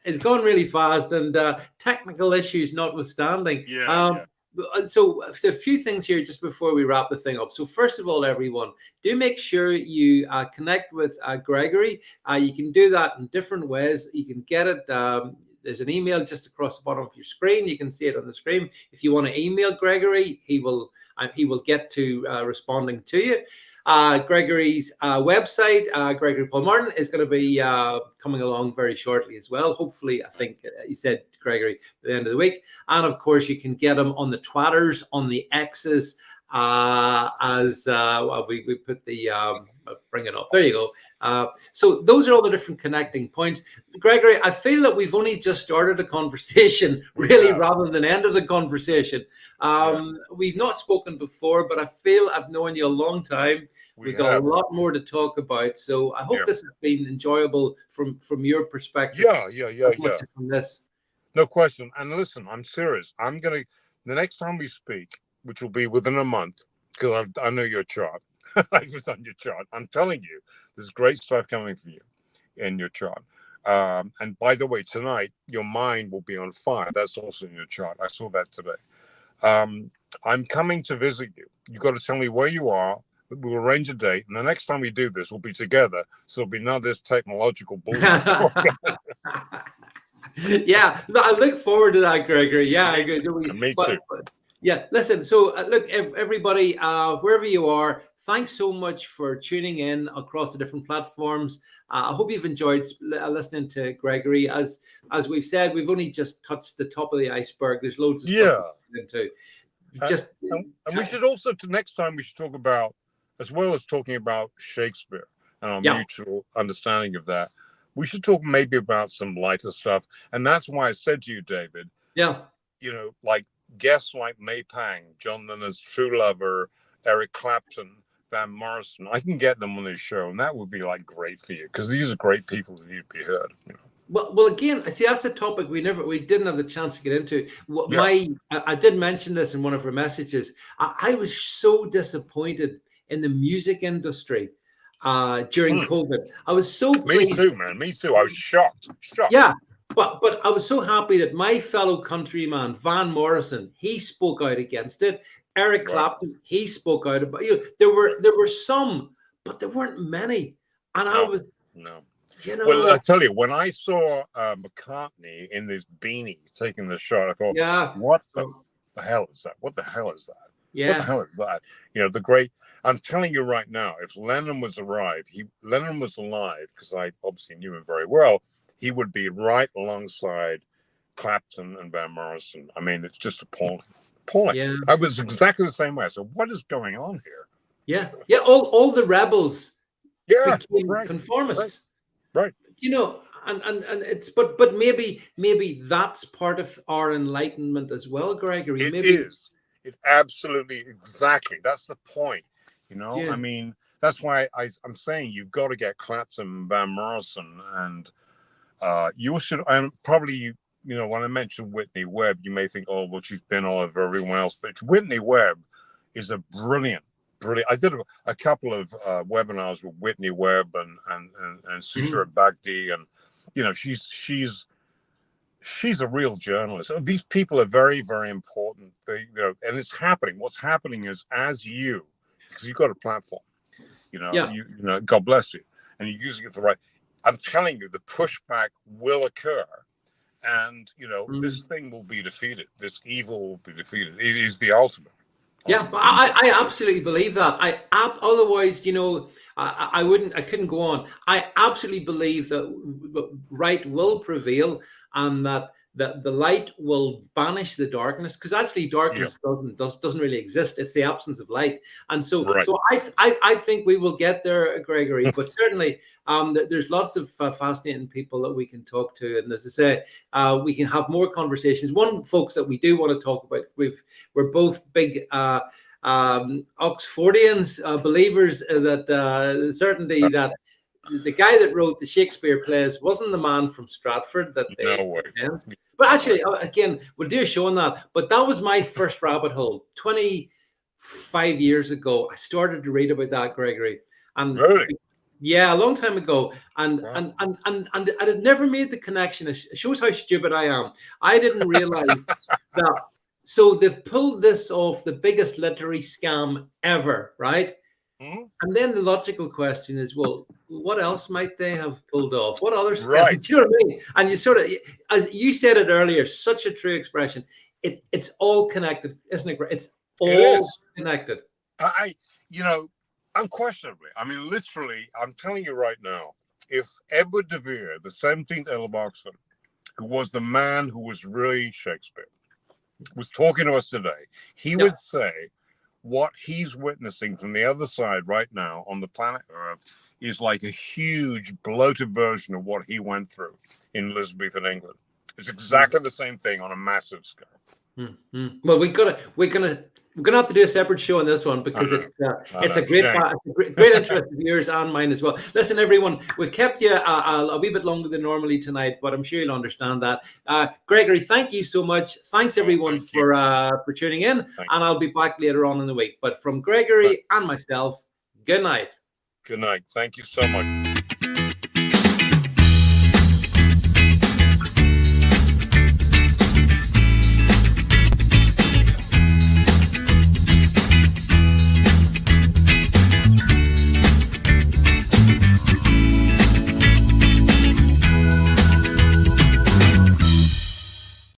It's gone really fast, and technical issues notwithstanding. So a few things here just before we wrap the thing up. So first of all, everyone, do make sure you connect with Gregory. You can do that in different ways. You can get it. There's an email just across the bottom of your screen. You can see it on the screen. If you want to email Gregory, he will get to responding to you. Gregory's website, Gregory Paul Martin, is going to be coming along very shortly as well. Hopefully, I think you said, Gregory, at the end of the week. And of course, you can get him on the Twitters, on the X's, as we put the bring it up. There you go. So those are all the different connecting points. Gregory, I feel that we've only just started a conversation, really, rather than ended a conversation. We've not spoken before, but I feel I've known you a long time. We've got a lot more to talk about. So I hope this has been enjoyable from your perspective. From this. No question. And listen, I'm serious. The next time we speak, which will be within a month, because I know your chart. I was on your chart. I'm telling you, there's great stuff coming from you in your chart. And by the way, tonight, your mind will be on fire. That's also in your chart. I saw that today. I'm coming to visit you. You've got to tell me where you are. We'll arrange a date. And the next time we do this, we'll be together. So there'll be none of this technological bullshit. Yeah, I look forward to that, Gregory. Yeah, me too. Yeah, listen, so look, everybody, wherever you are, thanks so much for tuning in across the different platforms. I hope you've enjoyed listening to Gregory. As we've said, we've only just touched the top of the iceberg. There's loads of stuff to get into. And we should also, next time, we should talk about, as well as talking about Shakespeare and our mutual understanding of that, we should talk maybe about some lighter stuff. And that's why I said to you, David, like, guests like May Pang, John Lennon's true lover, Eric Clapton, Van Morrison, I can get them on this show, and that would be like great for you, because these are great people who need to be heard. Well, again, see, that's a topic we didn't have the chance to get into. I did mention this in one of our messages. I was so disappointed in the music industry during COVID. I was so pleased. Me too, man. Me too. I was shocked. Yeah. But I was so happy that my fellow countryman, Van Morrison, he spoke out against it. Eric Clapton, he spoke out about There were some, but there weren't many. And I was Well, I tell you, when I saw McCartney in this beanie taking the shot, I thought, what the hell is that? What the hell is that? Yeah. What the hell is that? The great. I'm telling you right now, if Lennon was alive, because I obviously knew him very well, he would be right alongside Clapton and Van Morrison. I mean, it's just appalling. Yeah. I was exactly the same way. So what is going on here? Yeah. Yeah. All the rebels became conformists. Right. And it's but maybe that's part of our enlightenment as well, Gregory. It is. It absolutely, exactly. That's the point. I mean, that's why I'm saying you've got to get Clapton and Van Morrison, and you should, and probably, when I mentioned Whitney Webb, you may think, oh, well, she's been all over everyone else, but Whitney Webb is a brilliant. I did a couple of webinars with Whitney Webb and Sushra Bhakti, and she's a real journalist. These people are very, very important. And it's happening. What's happening is, because you've got a platform, God bless you, and you're using it the right. I'm telling you, the pushback will occur, and this thing will be defeated. This evil will be defeated. It is the ultimate. Yeah, I absolutely believe that. Otherwise, you know, I couldn't go on. I absolutely believe that right will prevail, and that the light will banish the darkness, because actually Yeah, darkness doesn't really exist. It's the absence of light. And so right. I think we will get there, Gregory. But certainly, there's lots of fascinating people that we can talk to, and as I say, we can have more conversations. One folks that we do want to talk about, we're both big Oxfordians, believers that certainly that the guy that wrote the Shakespeare plays wasn't the man from Stratford that No they way. pretend. But No actually, way. again, we'll do a show on that. But that was my first rabbit hole 25 years ago. I started to read about that, Gregory, and Really? yeah, a long time ago, and Wow. and I had never made the connection. It shows how stupid I am. I didn't realize that. So they've pulled this off, the biggest literary scam ever, right? Mhm. And then the logical question is, well, what else might they have pulled off? What other scam? Right. Do you know what I mean? And you sort of, as you said it earlier, such a true expression. It's all connected, isn't it? It's all It is. connected. You know, unquestionably, I mean, literally, I'm telling you right now, if Edward de Vere, the 17th Earl of Oxford, who was the man who was really Shakespeare, was talking to us today, he would say what he's witnessing from the other side right now on the planet Earth is like a huge bloated version of what he went through in Elizabethan England. It's exactly the same thing on a massive scale. Mm-hmm. Well, we're gonna have to do a separate show on this one, because it's a great great interest of yours and mine as well. Listen, everyone, we've kept you a wee bit longer than normally tonight, but I'm sure you'll understand that. Gregory, thank you so much. Thanks everyone for tuning in, and I'll be back later on in the week. But from Gregory and myself, good night. Good night. Thank you so much.